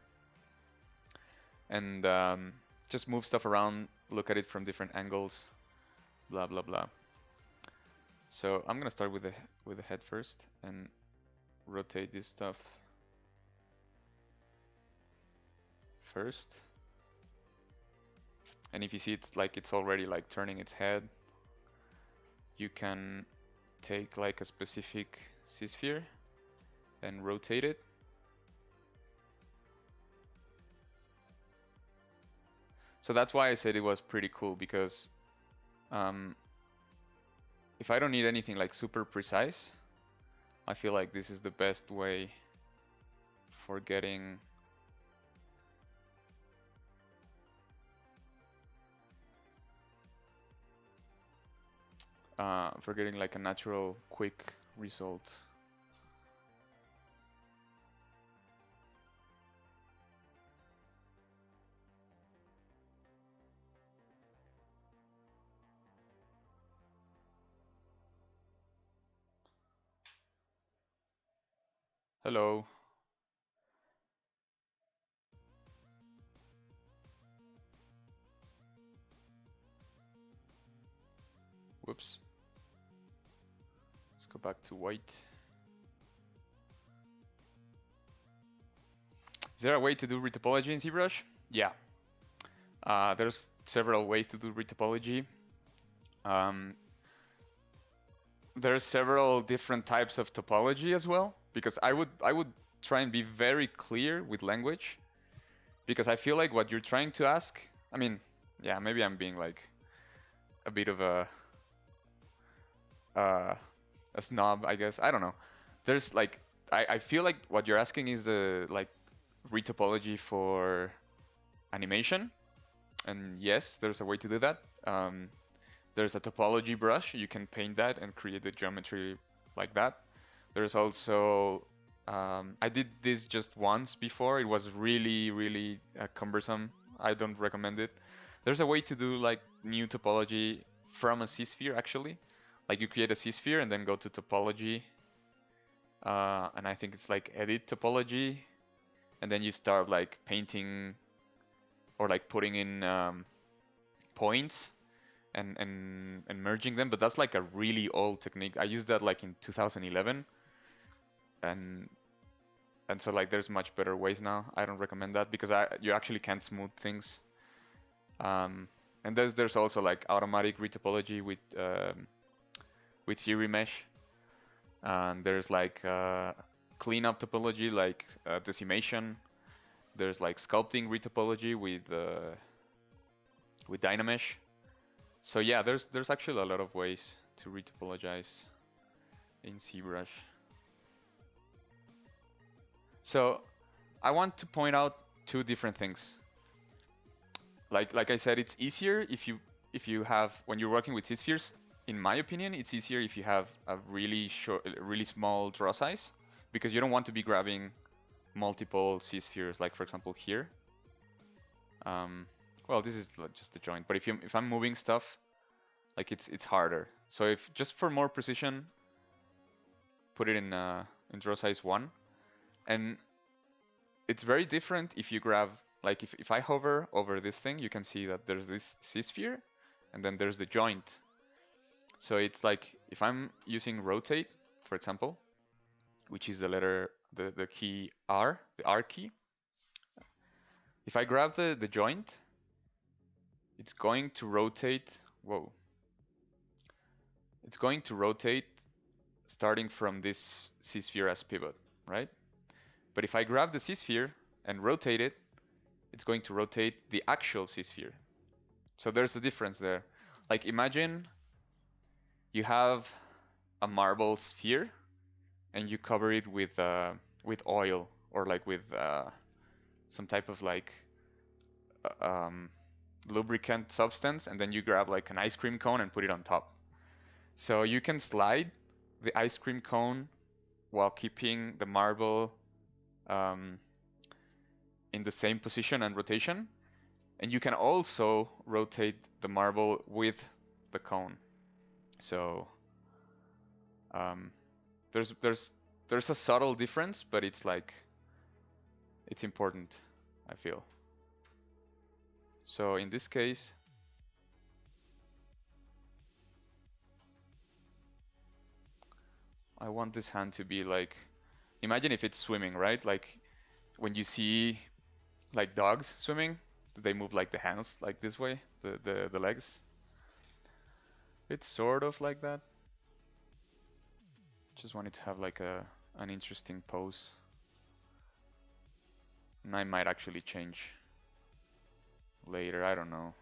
and just move stuff around, look at it from different angles, blah blah blah. So I'm gonna start with the head first and rotate this stuff first. And if you see it's already like turning its head, you can take like a specific C-sphere and rotate it. So that's why I said it was pretty cool, because if I don't need anything like super precise, I feel like this is the best way for getting like a natural, quick result. Hello. Whoops. Let's go back to white. Is there a way to do retopology in ZBrush? Yeah. There's several ways to do retopology. There's several different types of topology as well, because I would try and be very clear with language, because I feel like what you're trying to ask, I mean, yeah, maybe I'm being like a bit of uh, a snob, I guess. I don't know. There's like I feel like what you're asking is the like retopology for animation, and yes, there's a way to do that. There's a topology brush. You can paint that and create the geometry like that. There's also I did this just once before. It was really cumbersome. I don't recommend it. There's a way to do like new topology from a C-sphere actually. Like you create a C-sphere and then go to topology, and I think it's like edit topology, and then you start like painting or like putting in points and merging them. But that's like a really old technique. I used that like in 2011, and so like there's much better ways now. I don't recommend that because you actually can't smooth things. And there's also like automatic retopology with Siri mesh, and there's like cleanup topology like decimation. There's like sculpting retopology with Dynamesh. So yeah, there's actually a lot of ways to retopologize in ZBrush. So I want to point out two different things. Like I said, it's easier if you have, when you're working with C-spheres, in my opinion, it's easier if you have a really small draw size, because you don't want to be grabbing multiple C-spheres, like for example here. Well, this is just a joint, but if I'm moving stuff, like it's harder. So if just for more precision, put it in draw size 1, and it's very different if you grab, like if I hover over this thing, you can see that there's this C-sphere, and then there's the joint. So it's like if I'm using rotate, for example, which is the letter, the key R, the R key. If I grab the joint, it's going to rotate. Whoa. It's going to rotate starting from this C-sphere as pivot, right? But if I grab the C-sphere and rotate it, it's going to rotate the actual C-sphere. So there's a difference there. Like imagine you have a marble sphere and you cover it with oil or like with some type of like lubricant substance, and then you grab like an ice cream cone and put it on top. So you can slide the ice cream cone while keeping the marble in the same position and rotation, and you can also rotate the marble with the cone. So there's a subtle difference, but it's like it's important, I feel. So in this case, I want this hand to be like, imagine if it's swimming, right? Like when you see like dogs swimming, they move like the hands like this way, the legs. It's sort of like that. Just wanted to have like an interesting pose. And I might actually change later, I don't know.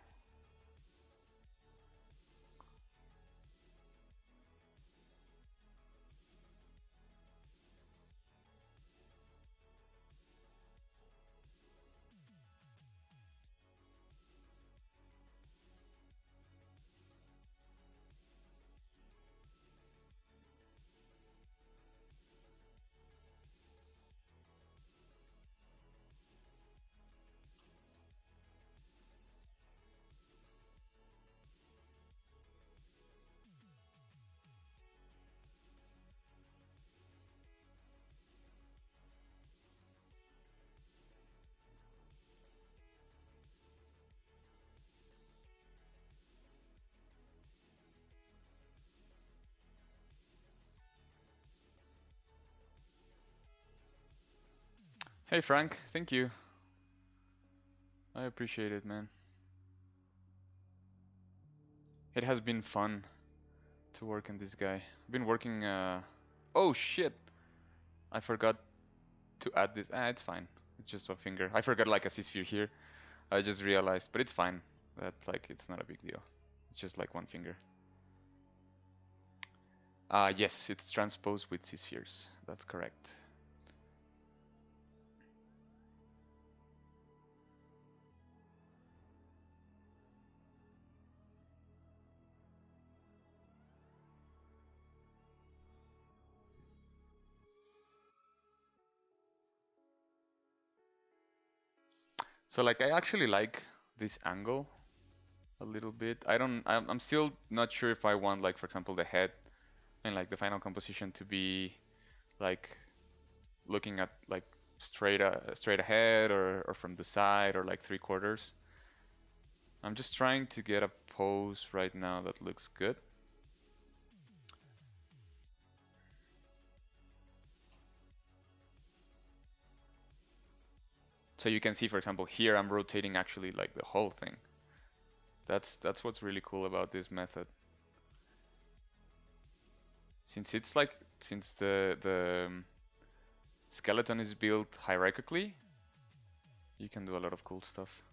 Hey Frank, thank you. I appreciate it, man. It has been fun to work on this guy. I've been working, oh shit! I forgot to add this. It's fine. It's just a finger. I forgot like a C-sphere here. I just realized, but it's fine. That's like, it's not a big deal. It's just like one finger. Yes, it's transposed with Z-spheres. That's correct. So like I actually like this angle a little bit. I'm still not sure if I want like, for example, the head and like the final composition to be like looking at like straight ahead or from the side or like 3/4. I'm just trying to get a pose right now that looks good. So you can see, for example, here I'm rotating actually like the whole thing. That's what's really cool about this method. Since the skeleton is built hierarchically, you can do a lot of cool stuff.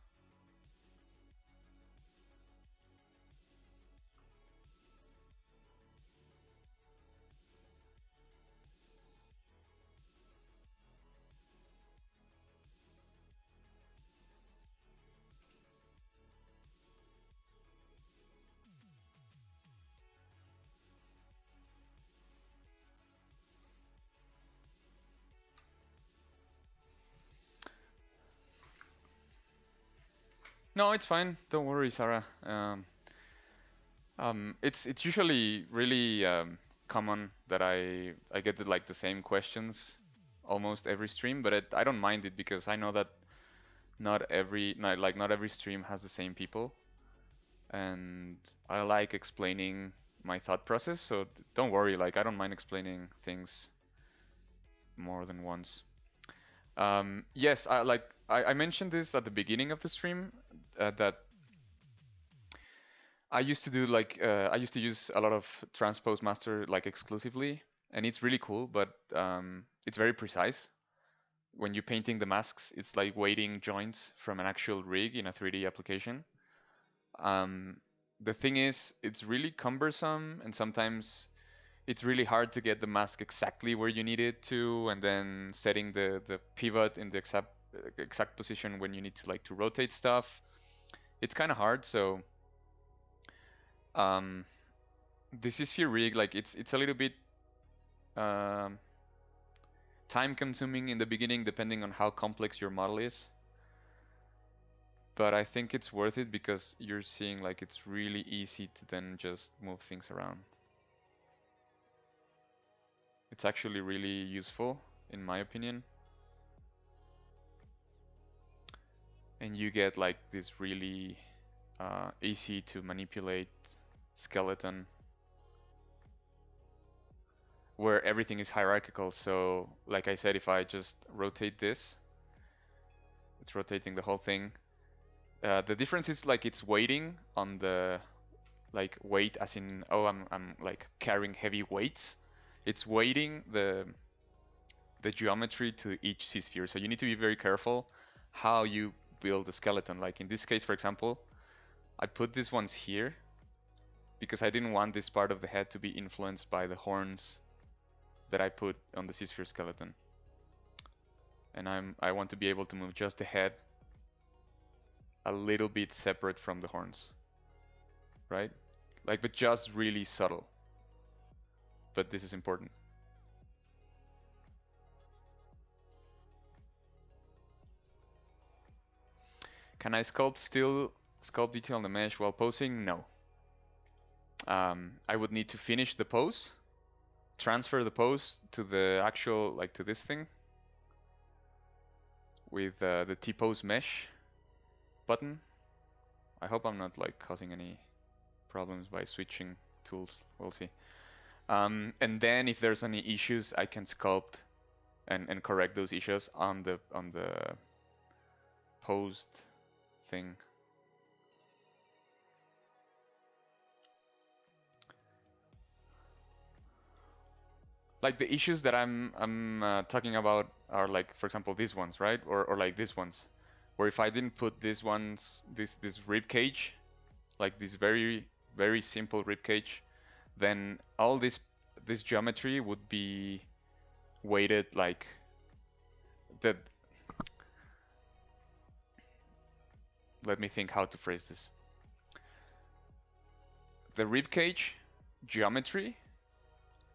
No, it's fine. Don't worry, Sarah. It's usually really common that I get like the same questions almost every stream, but I don't mind it because I know that not every stream has the same people, and I like explaining my thought process. So don't worry, like I don't mind explaining things more than once. Yes, I mentioned this at the beginning of the stream that I used to do like I used to use a lot of transpose master like exclusively, and it's really cool, but it's very precise. When you're painting the masks, it's like weighting joints from an actual rig in a 3D application. Um, the thing is, it's really cumbersome, and sometimes it's really hard to get the mask exactly where you need it to, and then setting the pivot in the exact position when you need to like to rotate stuff. It's kind of hard, so um, this is here rig like it's a little bit um, time consuming in the beginning depending on how complex your model is, but I think it's worth it because you're seeing like it's really easy to then just move things around. It's actually really useful in my opinion, and you get like this really easy to manipulate skeleton where everything is hierarchical. So like I said, if I just rotate this, it's rotating the whole thing. The difference is like it's weighting on the like weight as in, oh, I'm like carrying heavy weights. It's weighting the geometry to each Z-sphere. So you need to be very careful how you build the skeleton. Like in this case, for example, I put these ones here because I didn't want this part of the head to be influenced by the horns that I put on the Z-sphere skeleton. And I want to be able to move just the head a little bit separate from the horns, right? Like, but just really subtle. But this is important. Can I still sculpt detail on the mesh while posing? No. I would need to finish the pose, transfer the pose to the actual, like to this thing with the T-pose mesh button. I hope I'm not like causing any problems by switching tools. We'll see. And then if there's any issues, I can sculpt and correct those issues on the posed thing. Like the issues that I'm talking about are like, for example, these ones, right? Or like these ones, where if I didn't put these ones, this rib cage, like this very very simple rib cage, then all this geometry would be weighted like the. Let me think how to phrase this. The rib cage geometry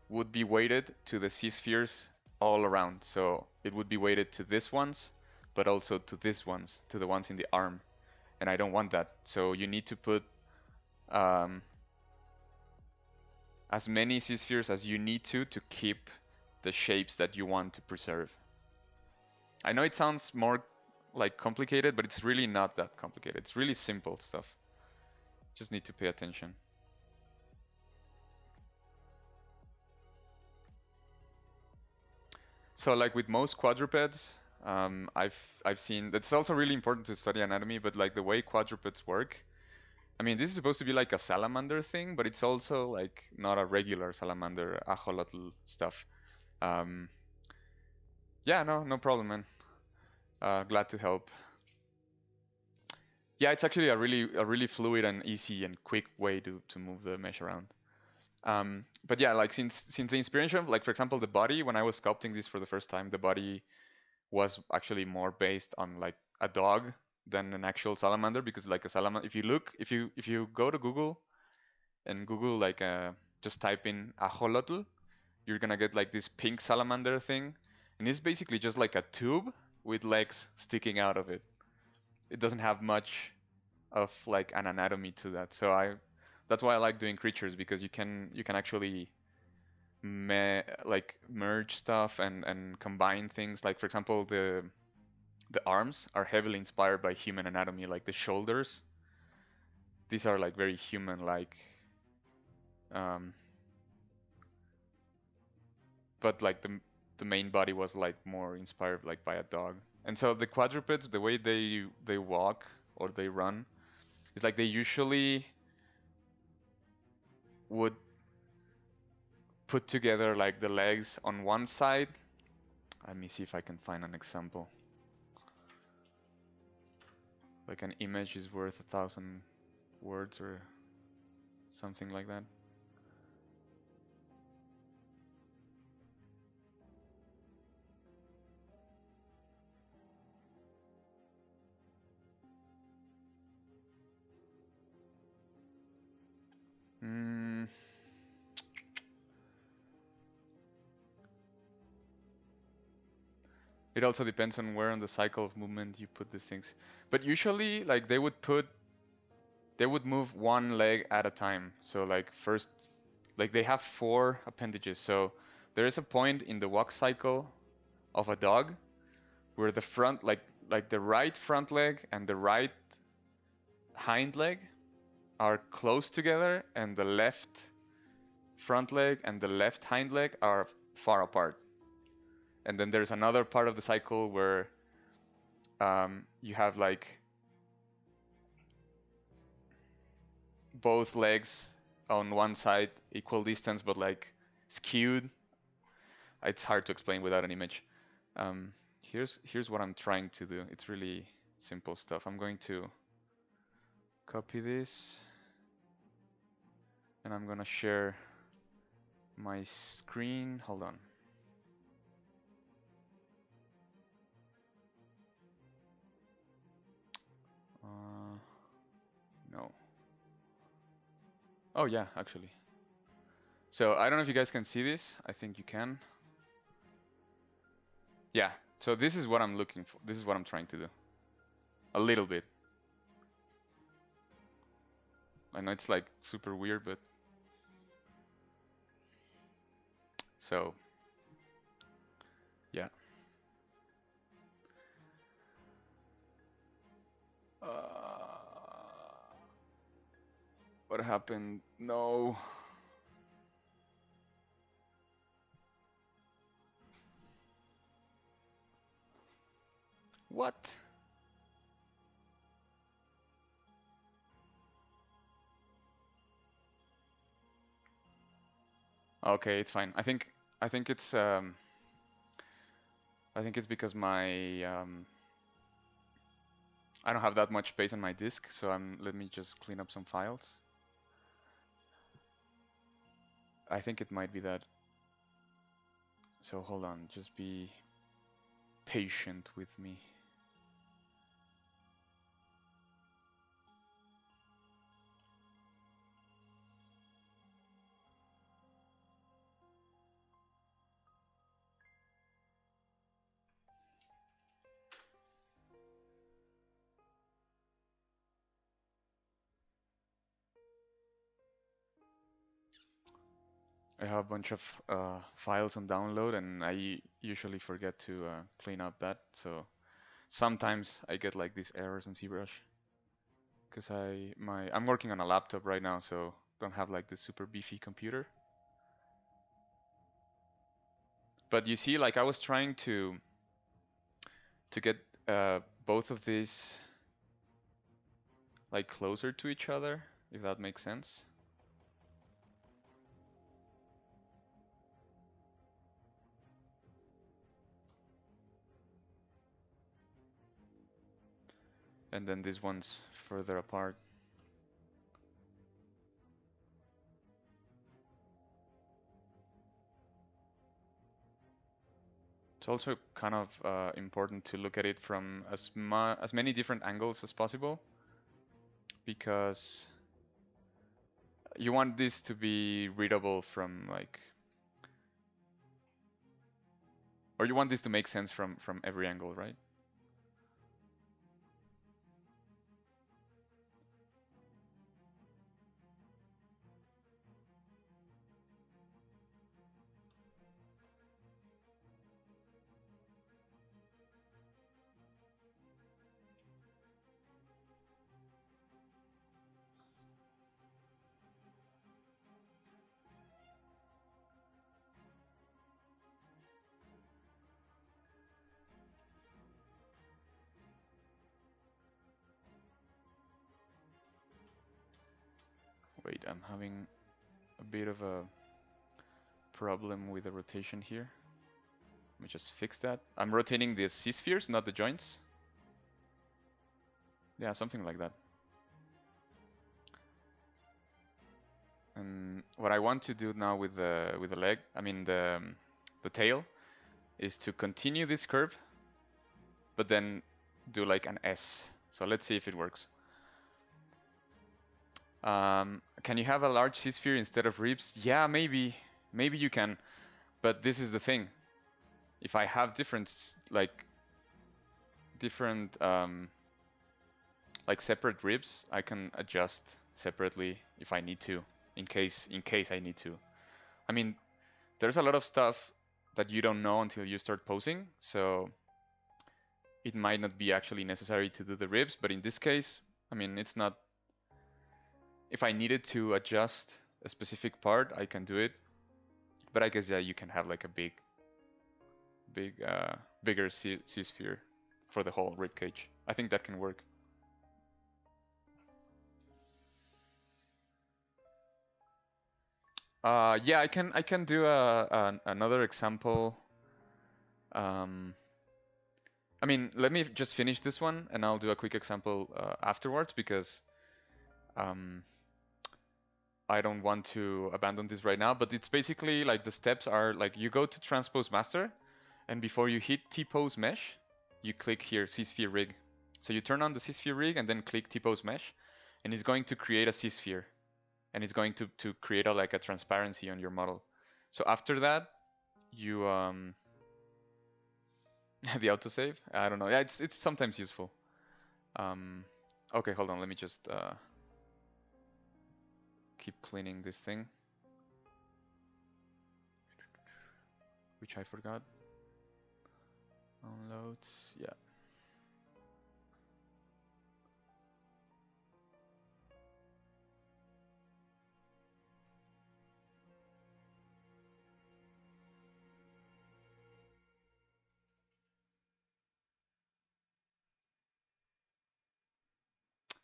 would be weighted to the C-spheres all around. So it would be weighted to these ones, but also to these ones, to the ones in the arm. And I don't want that. So you need to put as many C-spheres as you need to keep the shapes that you want to preserve. I know it sounds more like complicated, but it's really not that complicated. It's really simple stuff. Just need to pay attention. So like with most quadrupeds, I've seen that's also really important to study anatomy, but like the way quadrupeds work, I mean, this is supposed to be like a salamander thing, but it's also like not a regular salamander, axolotl stuff. Yeah, no problem, man. Glad to help. Yeah, it's actually a really fluid and easy and quick way to move the mesh around. But yeah, like since the inspiration, like for example, the body, when I was sculpting this for the first time, the body was actually more based on like a dog than an actual salamander, because like a salamander, if you go to Google and Google like just type in ajolotl, you're gonna get like this pink salamander thing, and it's basically just like a tube with legs sticking out of it. It doesn't have much of like an anatomy to that. So that's why I like doing creatures, because you can actually like merge stuff and combine things. Like for example, the arms are heavily inspired by human anatomy, like the shoulders. These are like very human-like. But like the main body was like more inspired like by a dog. And so the quadrupeds, the way they walk or they run, is like they usually would put together like the legs on one side. Let me see if I can find an example. Like an image is worth 1,000 words or something like that. It also depends on where on the cycle of movement you put these things. But usually, like they would move one leg at a time. So like first, like they have 4 appendages. So there is a point in the walk cycle of a dog where the front, like the right front leg and the right hind leg are close together, and the left front leg and the left hind leg are far apart. And then there's another part of the cycle where you have like both legs on one side equal distance, but like skewed. It's hard to explain without an image. Here's what I'm trying to do. It's really simple stuff. I'm going to copy this, and I'm gonna share my screen. Hold on. No. Oh yeah, actually. So I don't know if you guys can see this. I think you can. Yeah. So this is what I'm looking for. This is what I'm trying to do. A little bit. I know it's like super weird, but so yeah. What happened? No. What? Okay, it's fine. I think it's because my I don't have that much space on my disk, so let me just clean up some files. I think it might be that. So hold on, just be patient with me. I have a bunch of files on download, and I usually forget to clean up that. So sometimes I get like these errors on ZBrush because I'm working on a laptop right now, so don't have like this super beefy computer. But you see, like I was trying to get both of these like closer to each other, if that makes sense. And then this one's further apart. It's also kind of important to look at it from as many different angles as possible, because you want this to be readable from like, or you want this to make sense from every angle, right? Wait, I'm having a bit of a problem with the rotation here. Let me just fix that. I'm rotating the C-spheres, not the joints. Yeah, something like that. And what I want to do now with the leg, I mean the tail, is to continue this curve, but then do like an S. So let's see if it works. Can you have a large C-sphere instead of ribs? Yeah, maybe you can, but this is the thing. If I have different like separate ribs, I can adjust separately if I need to, in case I need to. I mean, there's a lot of stuff that you don't know until you start posing, so it might not be actually necessary to do the ribs, but in this case, I mean, it's not. If I needed to adjust a specific part, I can do it. But I guess, yeah, you can have like a bigger C-sphere for the whole rib cage. I think that can work. Yeah, I can do another example. I mean, let me just finish this one, and I'll do a quick example afterwards, because I don't want to abandon this right now. But it's basically like the steps are like you go to transpose master, and before you hit T-pose mesh, you click here C-sphere rig. So you turn on the C-sphere rig and then click T-pose mesh, and it's going to create a C-sphere, and it's going to create like a transparency on your model. So after that, you the autosave, I don't know. Yeah, it's sometimes useful. Okay, hold on. Let me just keep cleaning this thing, which I forgot. Downloads, yeah.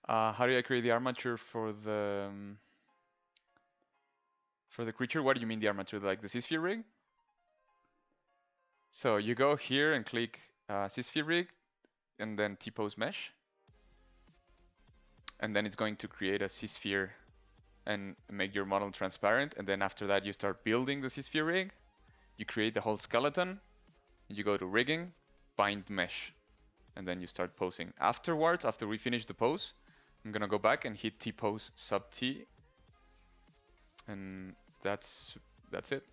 How do I create the armature for the creature? What do you mean the armature? Like the C-sphere rig? So you go here and click C-sphere rig, and then T-pose mesh, and then it's going to create a C-sphere and make your model transparent, and then after that you start building the C-sphere rig, you create the whole skeleton, you go to rigging, bind mesh, and then you start posing. Afterwards, after we finish the pose, I'm gonna go back and hit T-pose sub T, and that's it.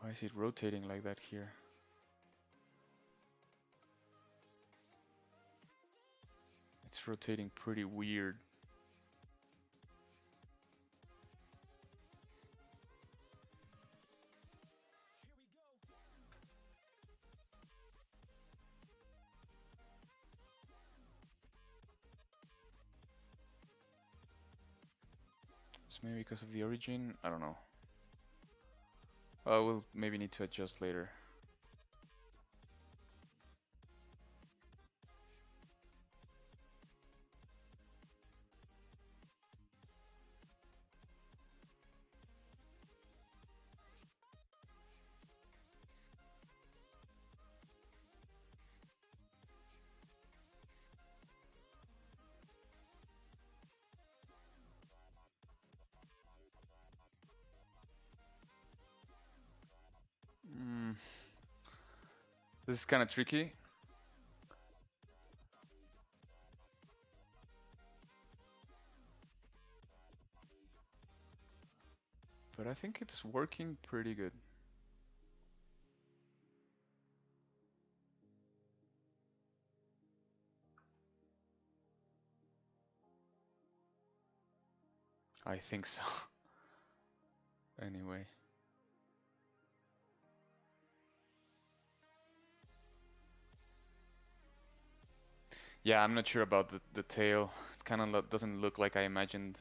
Why is it rotating like that here? It's rotating pretty weird. It's maybe because of the origin, I don't know. We'll maybe need to adjust later. This is kind of tricky. But I think it's working pretty good. I think so. Anyway. Yeah, I'm not sure about the tail. It kind of doesn't look like I imagined.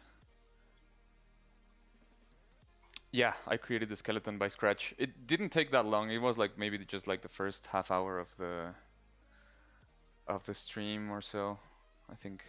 Yeah, I created the skeleton by scratch. It didn't take that long. It was like maybe just like the first half hour of the stream or so, I think.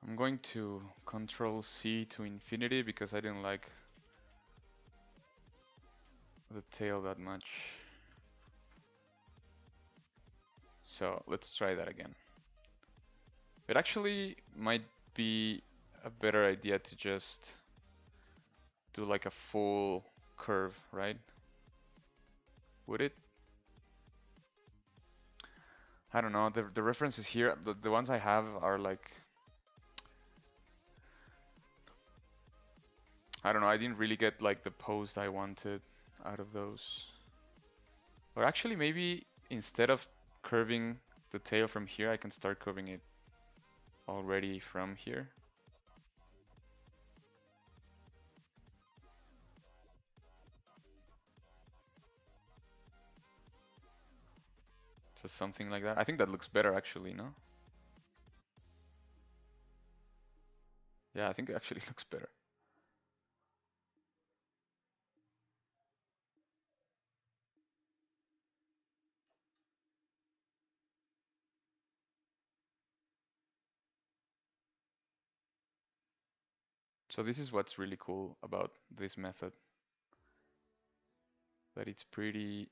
I'm going to Control C to infinity because I didn't like the tail that much. So let's try that again. It actually might be a better idea to just do like a full curve, right? Would it? I don't know. The references here, the ones I have are like, I don't know. I didn't really get like the pose I wanted out of those. Or actually, maybe instead of curving the tail from here, I can start curving it already from here. So something like that. I think that looks better actually, no? Yeah, I think it actually looks better. So this is what's really cool about this method. That it's pretty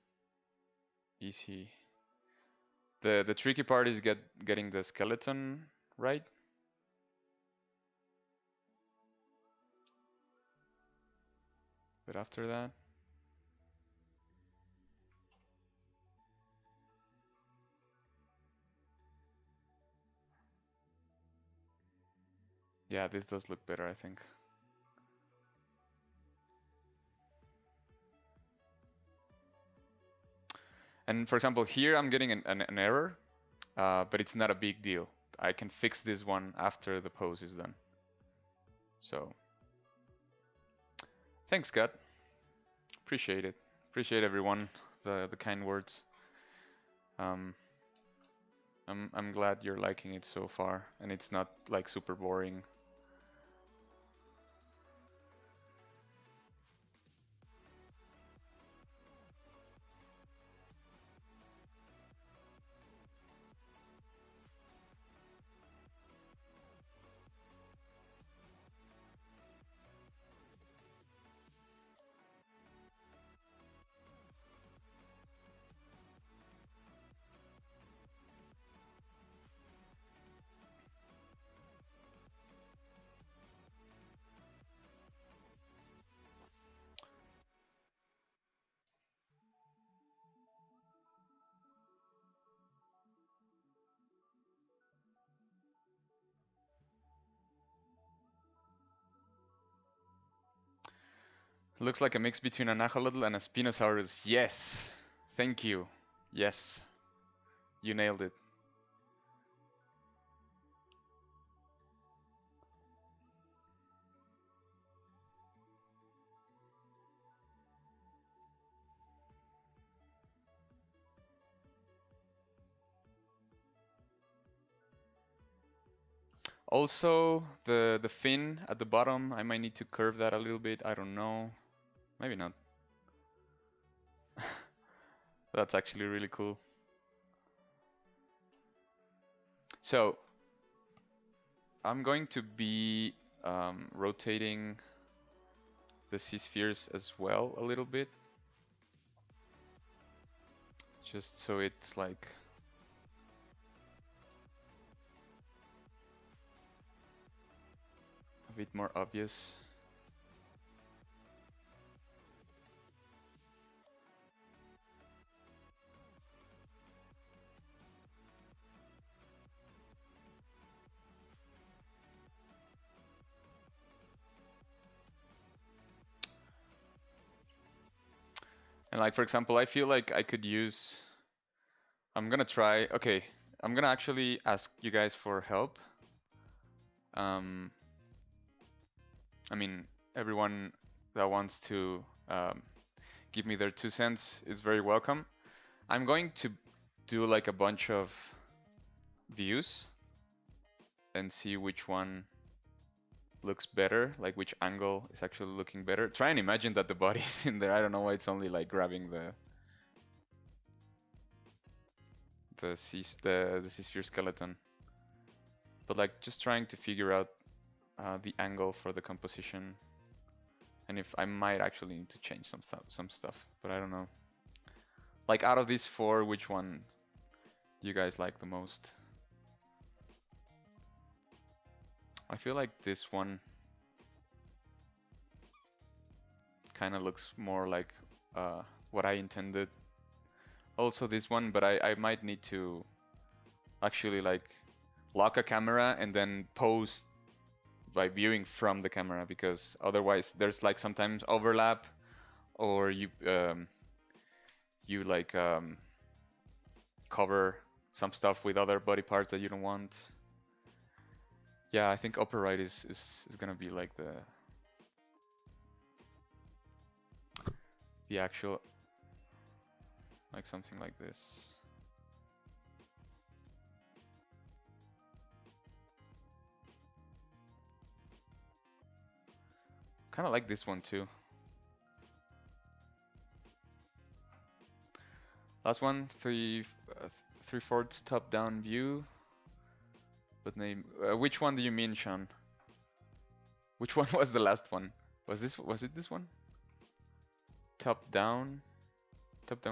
easy. The tricky part is getting the skeleton right. But after that, yeah, this does look better, I think. And for example, here I'm getting an error, but it's not a big deal. I can fix this one after the pose is done. So thanks, God. Appreciate it. Appreciate everyone, the kind words. I'm glad you're liking it so far, and it's not like super boring. Looks like a mix between an axolotl and a Spinosaurus. Yes! Thank you. Yes. You nailed it. Also, the fin at the bottom, I might need to curve that a little bit. I don't know. Maybe not. That's actually really cool. So, I'm going to be rotating the C-spheres as well a little bit. Just so it's like a bit more obvious. And like, for example, I feel like I could use, I'm gonna try, okay, I'm gonna actually ask you guys for help. I mean, everyone that wants to give me their 2 cents is very welcome. I'm going to do like a bunch of views and see which one looks better, like which angle is actually looking better. Try and imagine that the body is in there. I don't know why it's only like grabbing the C-sphere skeleton. But like just trying to figure out the angle for the composition, and if I might actually need to change some stuff, but I don't know. Like out of these 4, which one do you guys like the most? I feel like this one kind of looks more like what I intended. Also this one, but I might need to actually like lock a camera and then pose by viewing from the camera, because otherwise there's like sometimes overlap, or you like cover some stuff with other body parts that you don't want. Yeah, I think upper right is gonna be like the actual, like something like this. Kind of like this one too. Last one, 3/4 top-down view. But name, which one do you mean, Sean? Which one was the last one? Was it this one? Top-down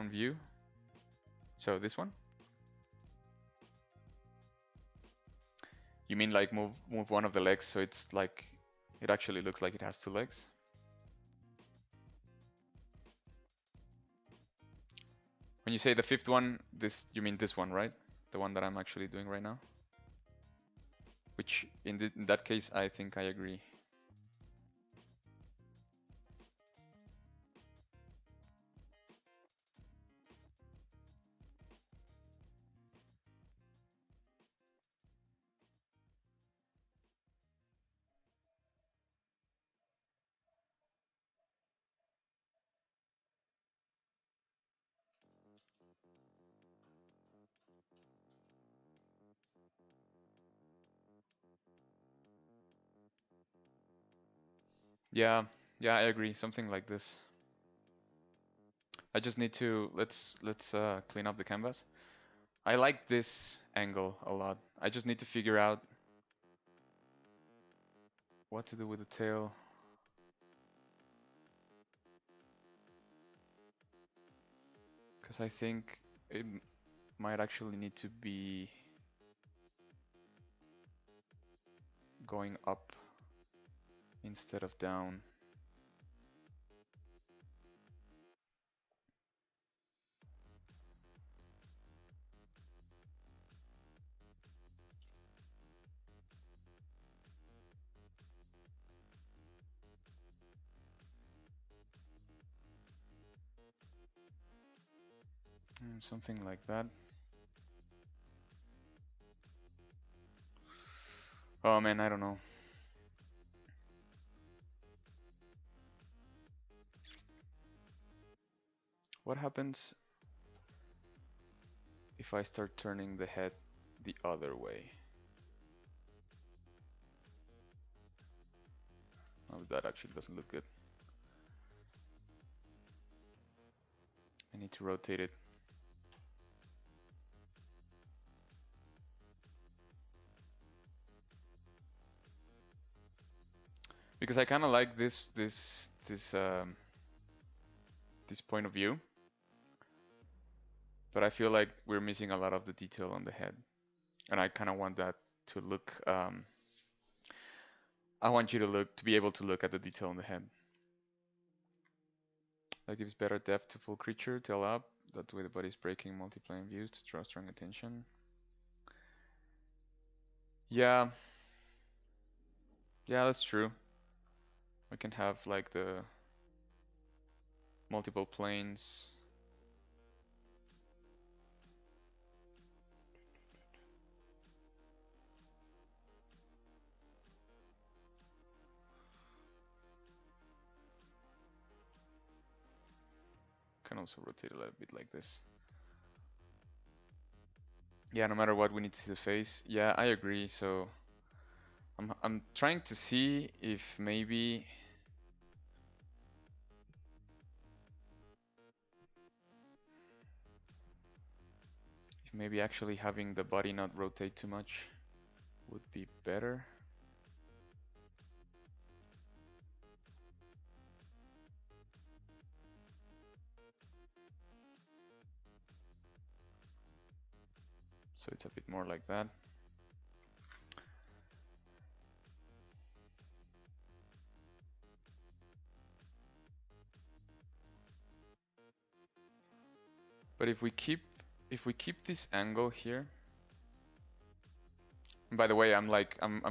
view. So this one? You mean like move one of the legs so it's like it actually looks like it has 2 legs? When you say the 5th one, you mean this one, right? The one that I'm actually doing right now? Which in that case, I think I agree. Yeah, yeah, I agree. Something like this. I just need to let's clean up the canvas. I like this angle a lot. I just need to figure out what to do with the tail. Because I think it might actually need to be going up instead of down. Something like that. Oh man, I don't know. What happens if I start turning the head the other way? Oh, that actually doesn't look good. I need to rotate it. Because I kind of like this point of view, but I feel like we're missing a lot of the detail on the head, and I kind of want that to look. I want you to be able to look at the detail on the head. That gives better depth to full creature, tail up. That way the body's breaking multi-plane views to draw strong attention. Yeah, yeah, that's true. We can have like the multiple planes. Can also rotate a little bit like this. Yeah, no matter what, we need to see the face. Yeah, I agree. So I'm trying to see if maybe actually having the body not rotate too much would be better. So it's a bit more like that. But if we keep this angle here, and by the way, I'm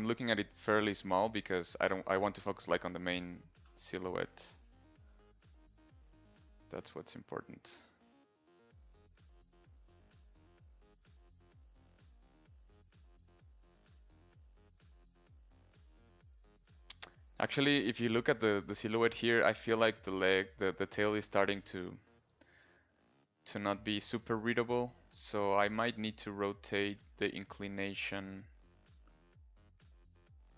looking at it fairly small because I want to focus like on the main silhouette. That's what's important. Actually, if you look at the silhouette here, I feel like the tail is starting to not be super readable. So I might need to rotate the inclination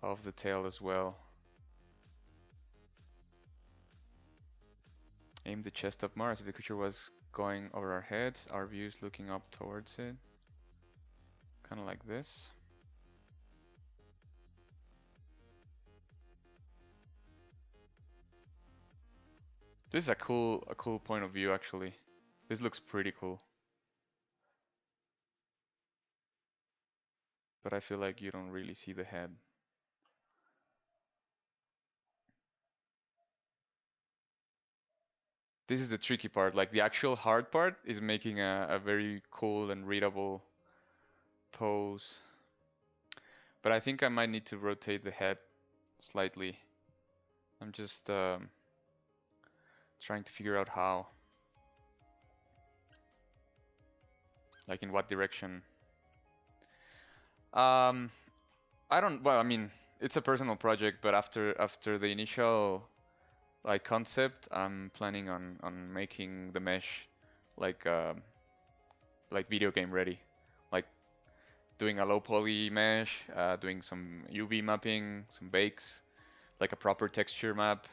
of the tail as well. Aim the chest up more as if the creature was going over our heads, our views looking up towards it. Kind of like this. This is a cool point of view actually. This looks pretty cool. But I feel like you don't really see the head. This is the tricky part. Like the actual hard part is making a very cool and readable pose. But I think I might need to rotate the head slightly. I'm just trying to figure out how. Like in what direction. I don't, well, I mean, it's a personal project, but after the initial like concept, I'm planning on making the mesh like video game ready. Like doing a low poly mesh, doing some UV mapping, some bakes, like a proper texture map.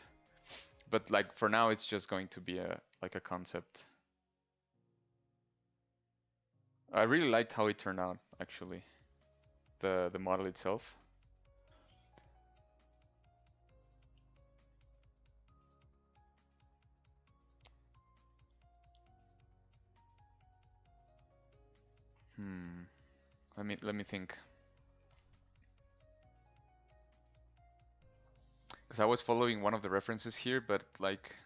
But like for now, it's just going to be like a concept. I really liked how it turned out, actually, the model itself. Let me think. Because I was following one of the references here, but like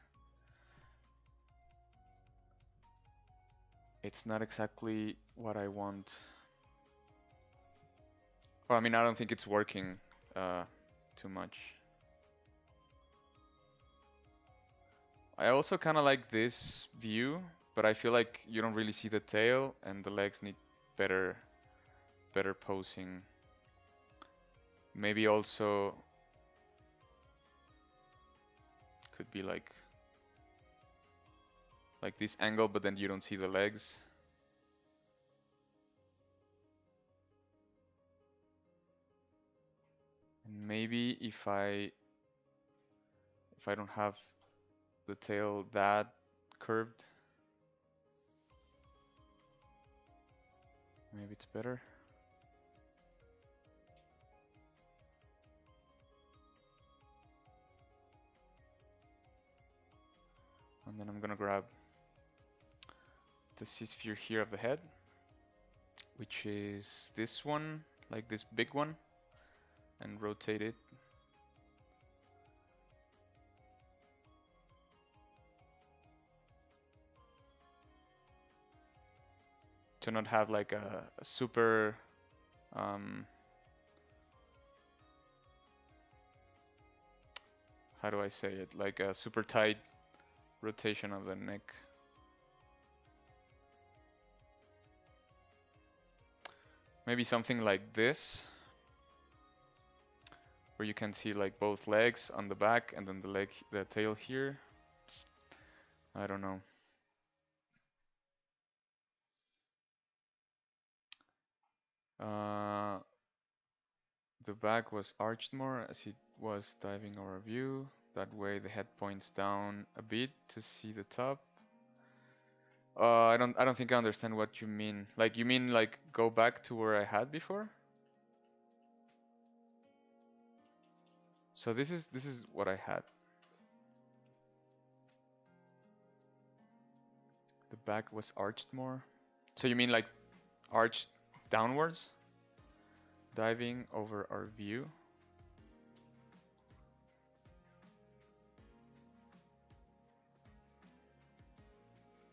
it's not exactly what I want. Well, I mean, I don't think it's working too much. I also kind of like this view, but I feel like you don't really see the tail, and the legs need better posing. Maybe also could be like this angle, but then you don't see the legs. And maybe if I don't have the tail that curved, maybe it's better. And then I'm gonna grab the C-sphere here of the head, which is this one, like this big one, and rotate it. To not have like a super how do I say it? Like a super tight rotation of the neck. Maybe something like this, where you can see like both legs on the back and then the tail here. I don't know. The back was arched more as it was diving over view. That way the head points down a bit to see the top. I don't think I understand what you mean. Like you mean like go back to where I had before? So this is what I had. The back was arched more. So you mean like arched downwards? Diving over our view.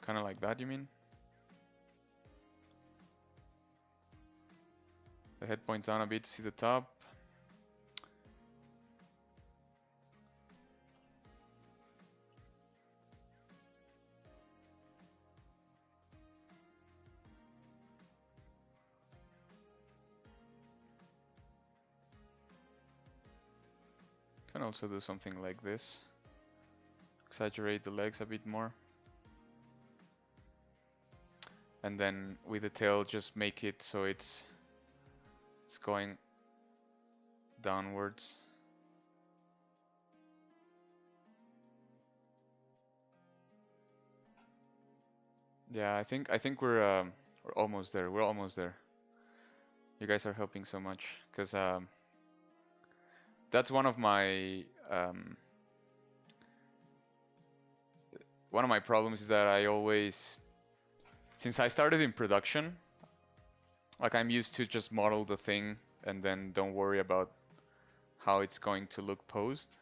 Kind of like that, you mean? The head points down a bit to see the top. Can also do something like this. Exaggerate the legs a bit more. And then with the tail just make it so it's going downwards. Yeah, I think we're almost there. We're almost there. You guys are helping so much because that's one of my problems is that I always, since I started in production, like I'm used to just model the thing and then don't worry about how it's going to look posed.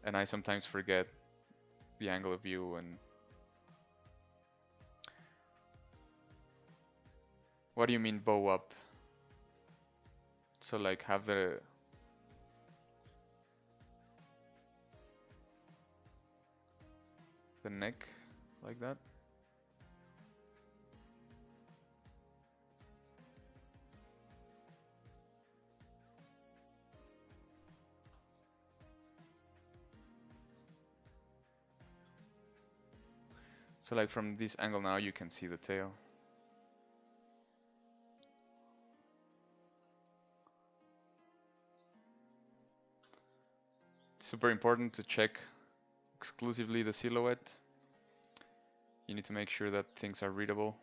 And I sometimes forget the angle of view and what do you mean bow up? So like have the neck like that? So like from this angle now you can see the tail. Super important to check exclusively the silhouette. You need to make sure that things are readable.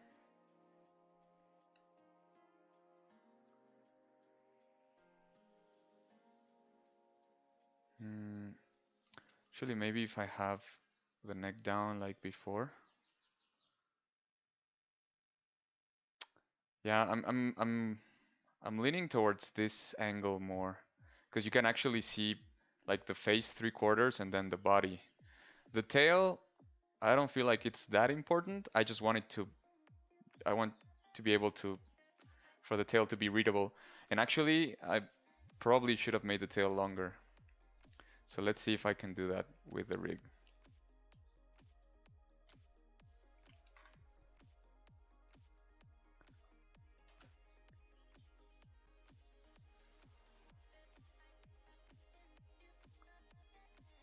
Actually, maybe if I have the neck down like before. Yeah, I'm leaning towards this angle more because you can actually see like the face 3/4 and then the body. The tail, I don't feel like it's that important. I just want it to, I want to be able to, for the tail to be readable. And actually, I probably should have made the tail longer. So let's see if I can do that with the rig.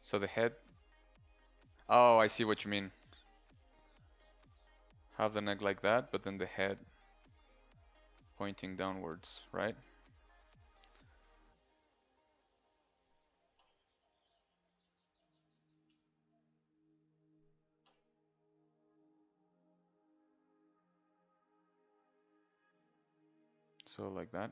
So the head, oh, I see what you mean. Have the neck like that, but then the head pointing downwards, right? So like that.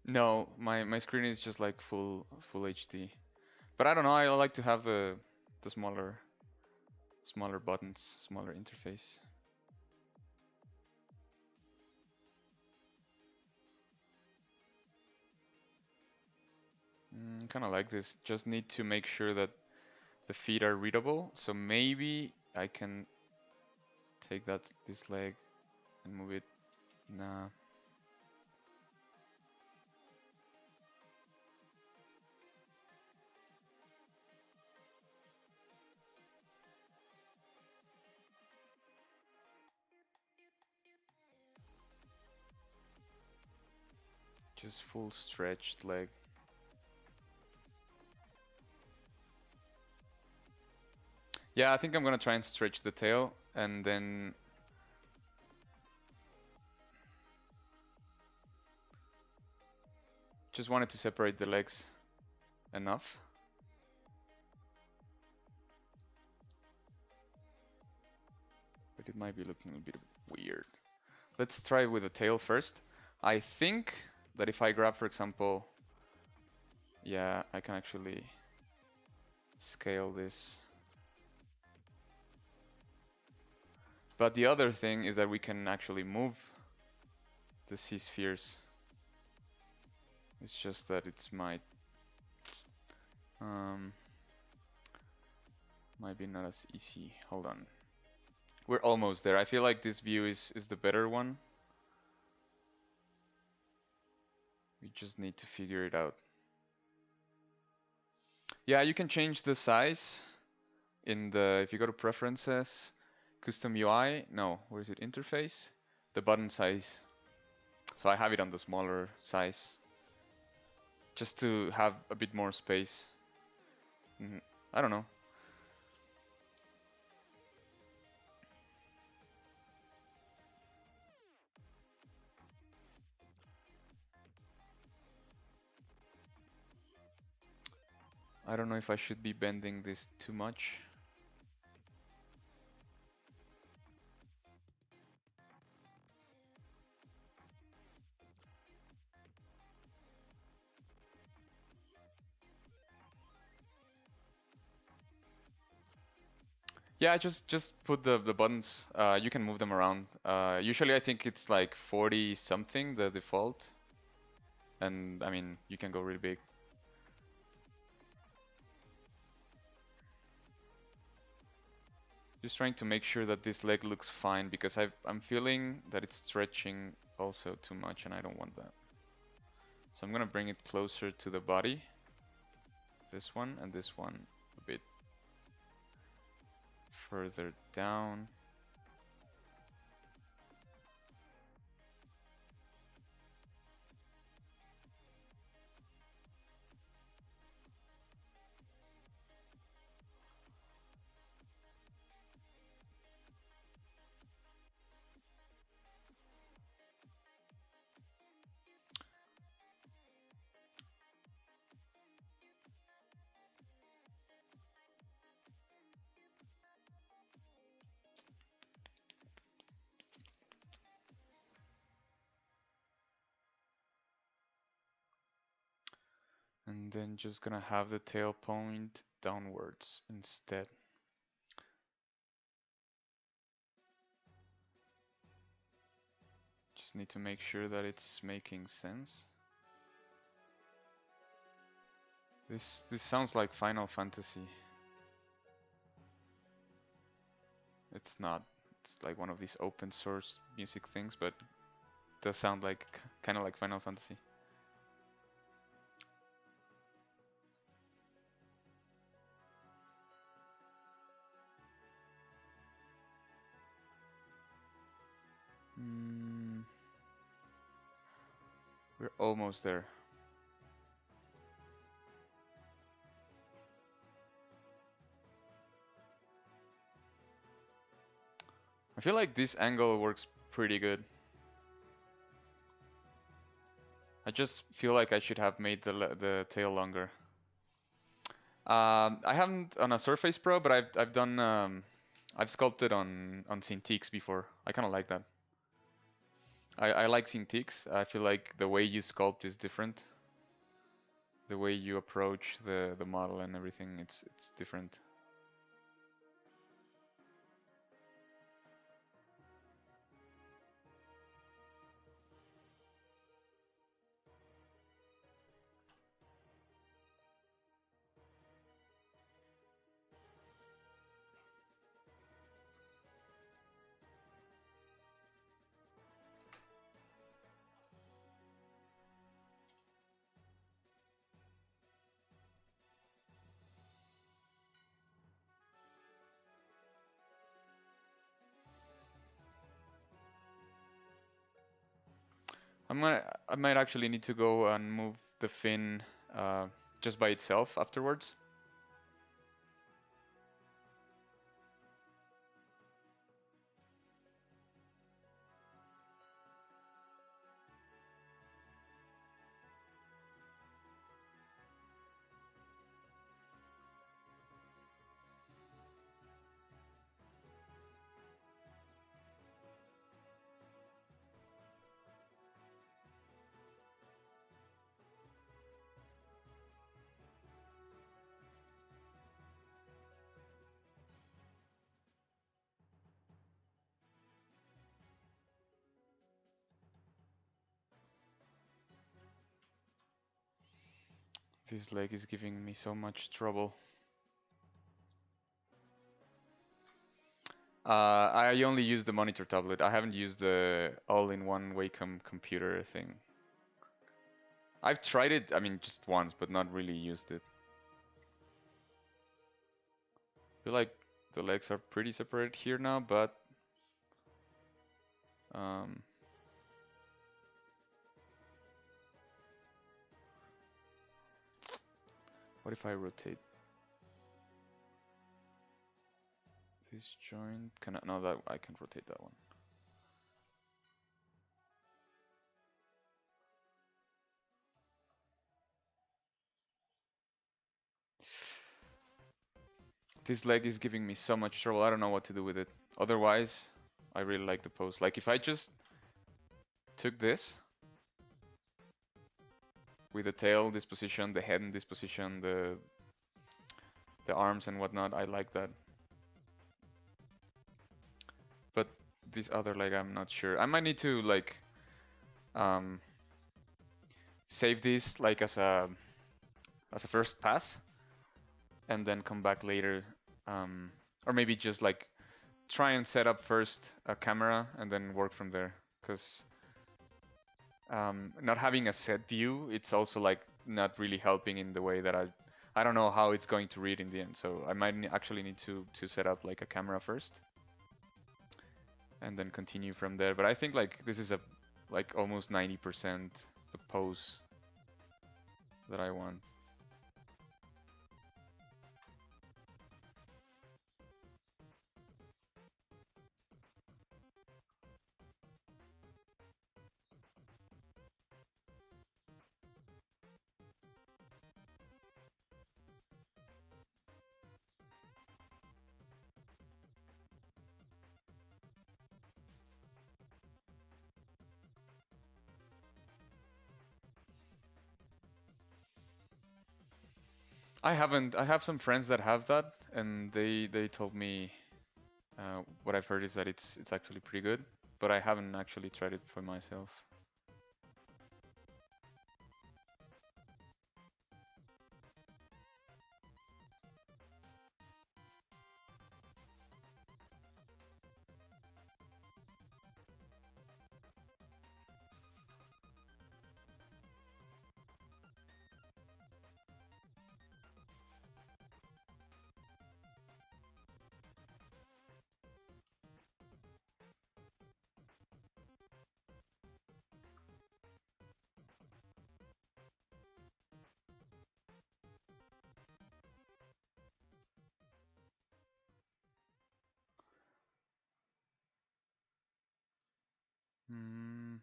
No, my screen is just like full HD. But I don't know, I like to have the smaller buttons, smaller interface. Kind of like this. Just need to make sure that the feet are readable. So maybe I can take this leg and move it. Nah. Just full stretched leg. Yeah, I think I'm gonna try and stretch the tail and then just wanted to separate the legs enough. But it might be looking a bit weird. Let's try with the tail first. I think that if I grab, for example, yeah, I can actually scale this. But the other thing is that we can actually move the sea spheres. It's just that it's might be not as easy. Hold on. We're almost there. I feel like this view is the better one. We just need to figure it out. Yeah, you can change the size in the, if you go to preferences, custom UI, no, where is it, interface? The button size. So I have it on the smaller size, just to have a bit more space. I don't know. I don't know if I should be bending this too much. Yeah, just put the buttons. You can move them around. Usually I think it's like 40 something, the default. And I mean, you can go really big. Just trying to make sure that this leg looks fine because I'm feeling that it's stretching also too much and I don't want that. So I'm gonna bring it closer to the body. This one and this one a bit further down. And then just gonna have the tail point downwards instead. Just need to make sure that it's making sense. This sounds like Final Fantasy. It's not. It's like one of these open source music things, but it does sound like kind of like Final Fantasy. We're almost there. I feel like this angle works pretty good. I just feel like I should have made the tail longer. I haven't on a Surface Pro, but I've done I've sculpted on Cintiqs before. I kind of like that. I like Cintiqs. I feel like the way you sculpt is different. The way you approach the model and everything, it's different. I might actually need to go and move the fin just by itself afterwards. This leg is giving me so much trouble. I only use the monitor tablet. I haven't used the all-in-one Wacom computer thing. I've tried it, I mean, just once, but not really used it. I feel like the legs are pretty separated here now, but what if I rotate this joint? Can I? No, that I can rotate that one. This leg is giving me so much trouble. I don't know what to do with it. Otherwise, I really like the pose. Like if I just took this with the tail in this position, the head in this position, the arms and whatnot, I like that. But this other leg, I'm not sure. I might need to like save this like as a first pass, and then come back later, or maybe just like try and set up first a camera and then work from there. Because not having a set view, it's also like not really helping in the way that I don't know how it's going to read in the end. So I might actually need to set up like a camera first and then continue from there. But I think like this is like almost 90% the pose that I want. I haven't. I have some friends that have that, and they told me what I've heard is that it's actually pretty good, but I haven't actually tried it for myself. Hmm.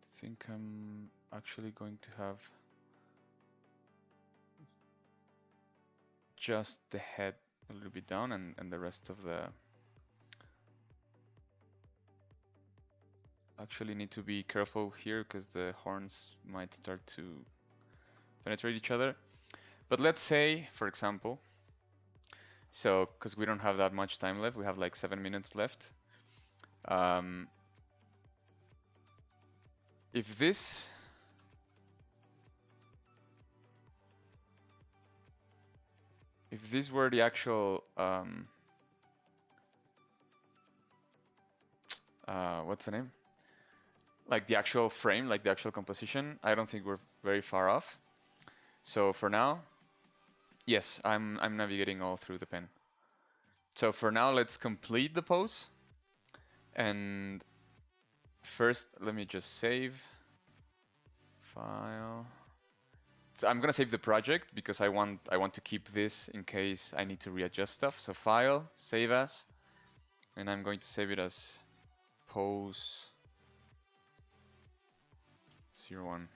I think I'm actually going to have just the head a little bit down and the rest of the actually need to be careful here because the horns might start to penetrate each other. But let's say, for example, so because we don't have that much time left, we have like 7 minutes left. If this were the actual what's the name? Like the actual frame, like the actual composition, I don't think we're very far off. So for now, yes, I'm navigating all through the pen. So for now, let's complete the pose. And first, let me just save file. So I'm gonna save the project because I want to keep this in case I need to readjust stuff. So file, save as, and I'm going to save it as pose 01.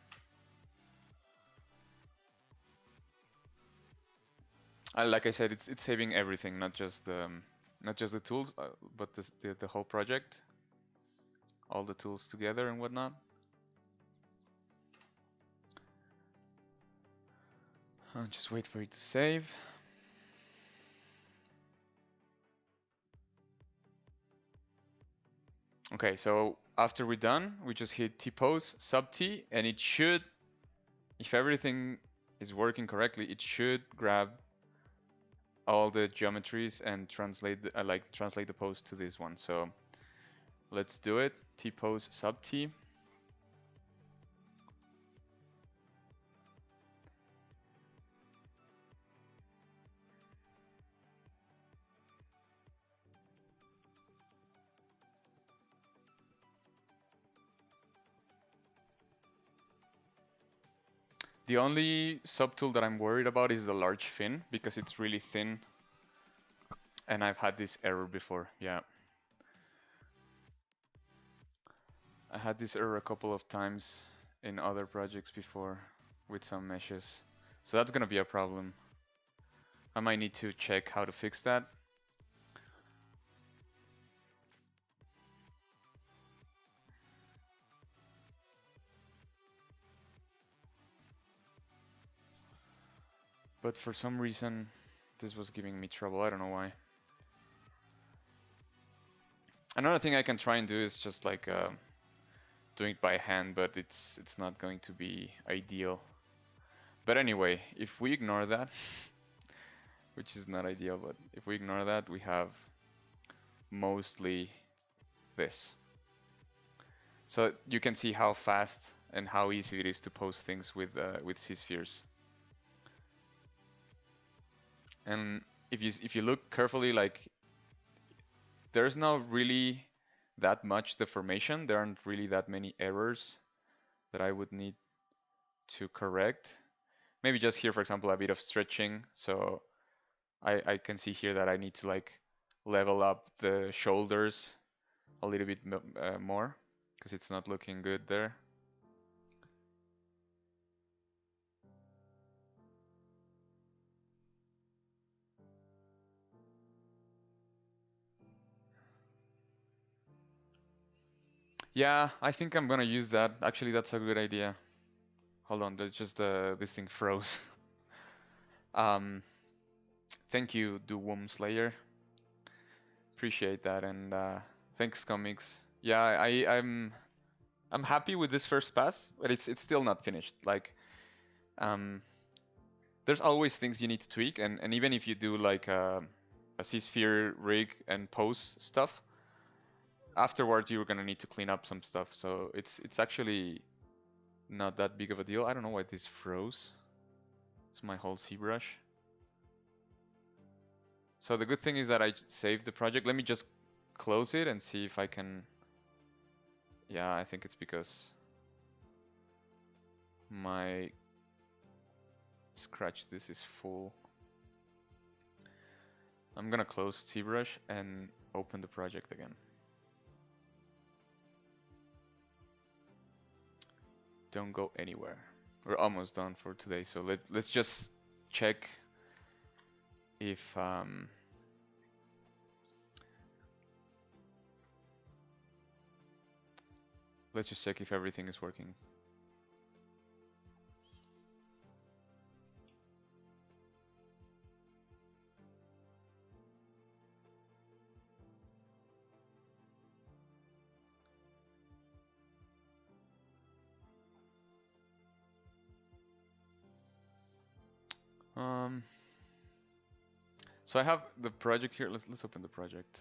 Like I said, it's saving everything, not just the tools, but the whole project, all the tools together and whatnot. I'll just wait for it to save. Okay, so after we're done, we just hit T-pose, sub-T, and it should, if everything is working correctly, it should grab all the geometries and translate the pose to this one. So let's do it. T-pose, sub-T. The only subtool that I'm worried about is the large fin because it's really thin. And I've had this error before, yeah. I had this error a couple of times in other projects before with some meshes. So that's gonna be a problem. I might need to check how to fix that. But for some reason, this was giving me trouble. I don't know why. Another thing I can try and do is just like doing it by hand, but it's not going to be ideal. But anyway, if we ignore that, which is not ideal, but if we ignore that, we have mostly this. So you can see how fast and how easy it is to pose things with C-spheres. And if you look carefully, like there's not really that much deformation. There aren't really that many errors that I would need to correct. Maybe just here, for example, a bit of stretching. So I can see here that I need to like level up the shoulders a little bit more because it's not looking good there. Yeah, I think I'm gonna use that. Actually, that's a good idea. Hold on, there's just this thing froze. um, Thank you, Doom Slayer. Appreciate that, and thanks, comics. Yeah, I'm happy with this first pass, but it's still not finished. Like, um, there's always things you need to tweak, and even if you do like a C-sphere rig and pose stuff, afterwards you're gonna need to clean up some stuff. So it's actually not that big of a deal. I don't know why this froze. It's my whole ZBrush. So the good thing is that I saved the project. Let me just close it and see if I can. Yeah, I think it's because my scratch this is full. I'm gonna close ZBrush and open the project again. Don't go anywhere. We're almost done for today, so let's just check if let's just check if everything is working. So I have the project here. Let's open the project.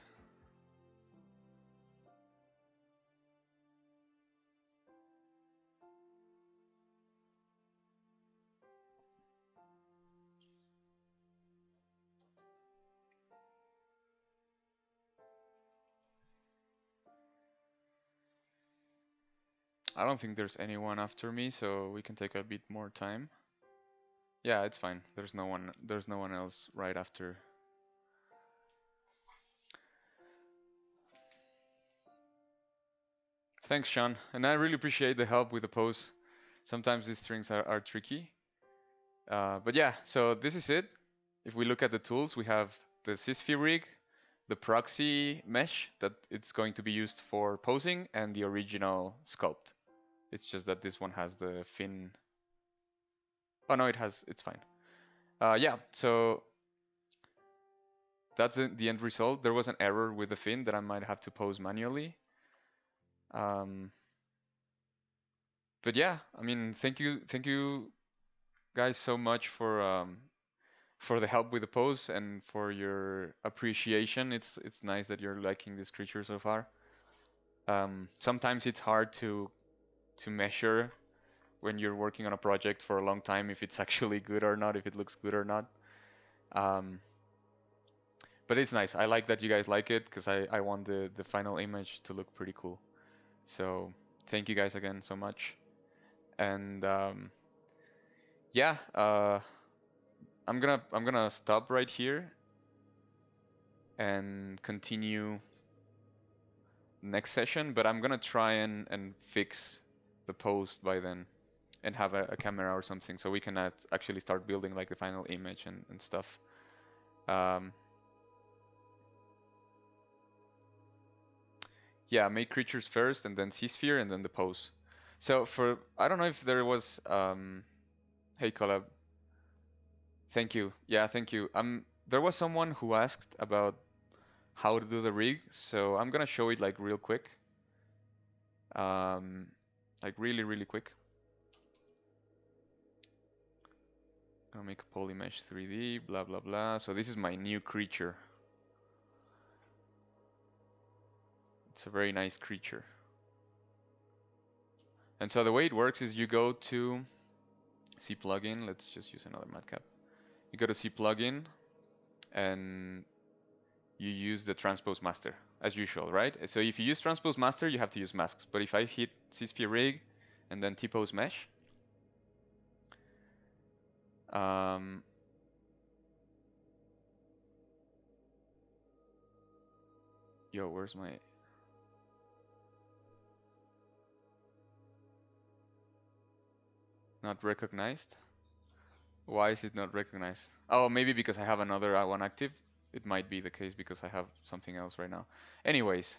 I don't think there's anyone after me, so we can take a bit more time. Yeah, it's fine. There's no one else right after. Thanks, Sean. And I really appreciate the help with the pose. Sometimes these strings are tricky. But yeah, so this is it. If we look at the tools, we have the Sysphere rig, the proxy mesh that it's going to be used for posing, and the original sculpt. It's just that this one has the fin. Oh no, it's fine. Yeah, so that's the end result. There was an error with the fin that I might have to pose manually. But yeah, I mean, thank you guys so much for the help with the pose and for your appreciation. It's nice that you're liking this creature so far. Sometimes it's hard to measure when you're working on a project for a long time if it's actually good or not, if it looks good or not. But it's nice. I like that you guys like it because I want the final image to look pretty cool. So thank you guys again so much. And yeah, I'm gonna stop right here and continue next session, but I'm gonna try and fix the post by then and have a camera or something so we can actually start building like the final image and stuff. Yeah, make creatures first and then C-sphere and then the pose. So I don't know if there was hey collab. Thank you. Yeah, thank you. There was someone who asked about how to do the rig, so I'm gonna show it like real quick. Like really quick. Gonna make a polymesh 3D, blah blah blah. So this is my new creature. It's a very nice creature. And so the way it works is you go to C plugin. Let's just use another matcap. You go to C plugin and you use the transpose master as usual, right? So if you use transpose master, you have to use masks. But if I hit C-sphere rig and then T-pose mesh, yo, where's my... Not recognized? Why is it not recognized? Oh, maybe because I have another one active. It might be the case because I have something else right now. Anyways,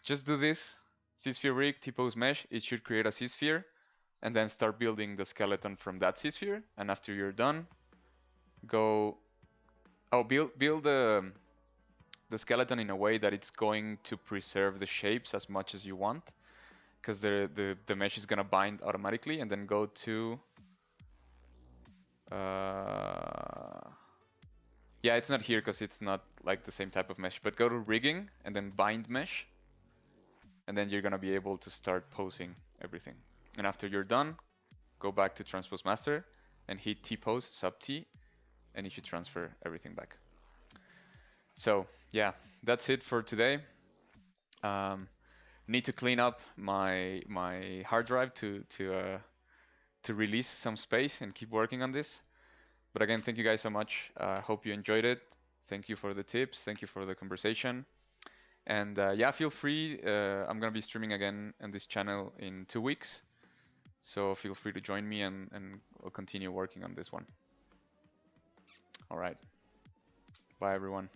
just do this. Z-sphere rig, T-pose mesh, it should create a Z-sphere, and then start building the skeleton from that Z-sphere. And after you're done, go, build the skeleton in a way that it's going to preserve the shapes as much as you want, because the mesh is gonna bind automatically. And then go to yeah, it's not here because it's not like the same type of mesh, but go to rigging and then bind mesh, and then you're gonna be able to start posing everything. And after you're done, go back to transpose master and hit T-pose sub T, and it should transfer everything back. So yeah, that's it for today. Need to clean up my hard drive to release some space and keep working on this. But again, thank you guys so much. Hope you enjoyed it. Thank you for the tips. Thank you for the conversation. And yeah, feel free. I'm gonna be streaming again on this channel in 2 weeks. So feel free to join me, and we'll continue working on this one. All right. Bye, everyone.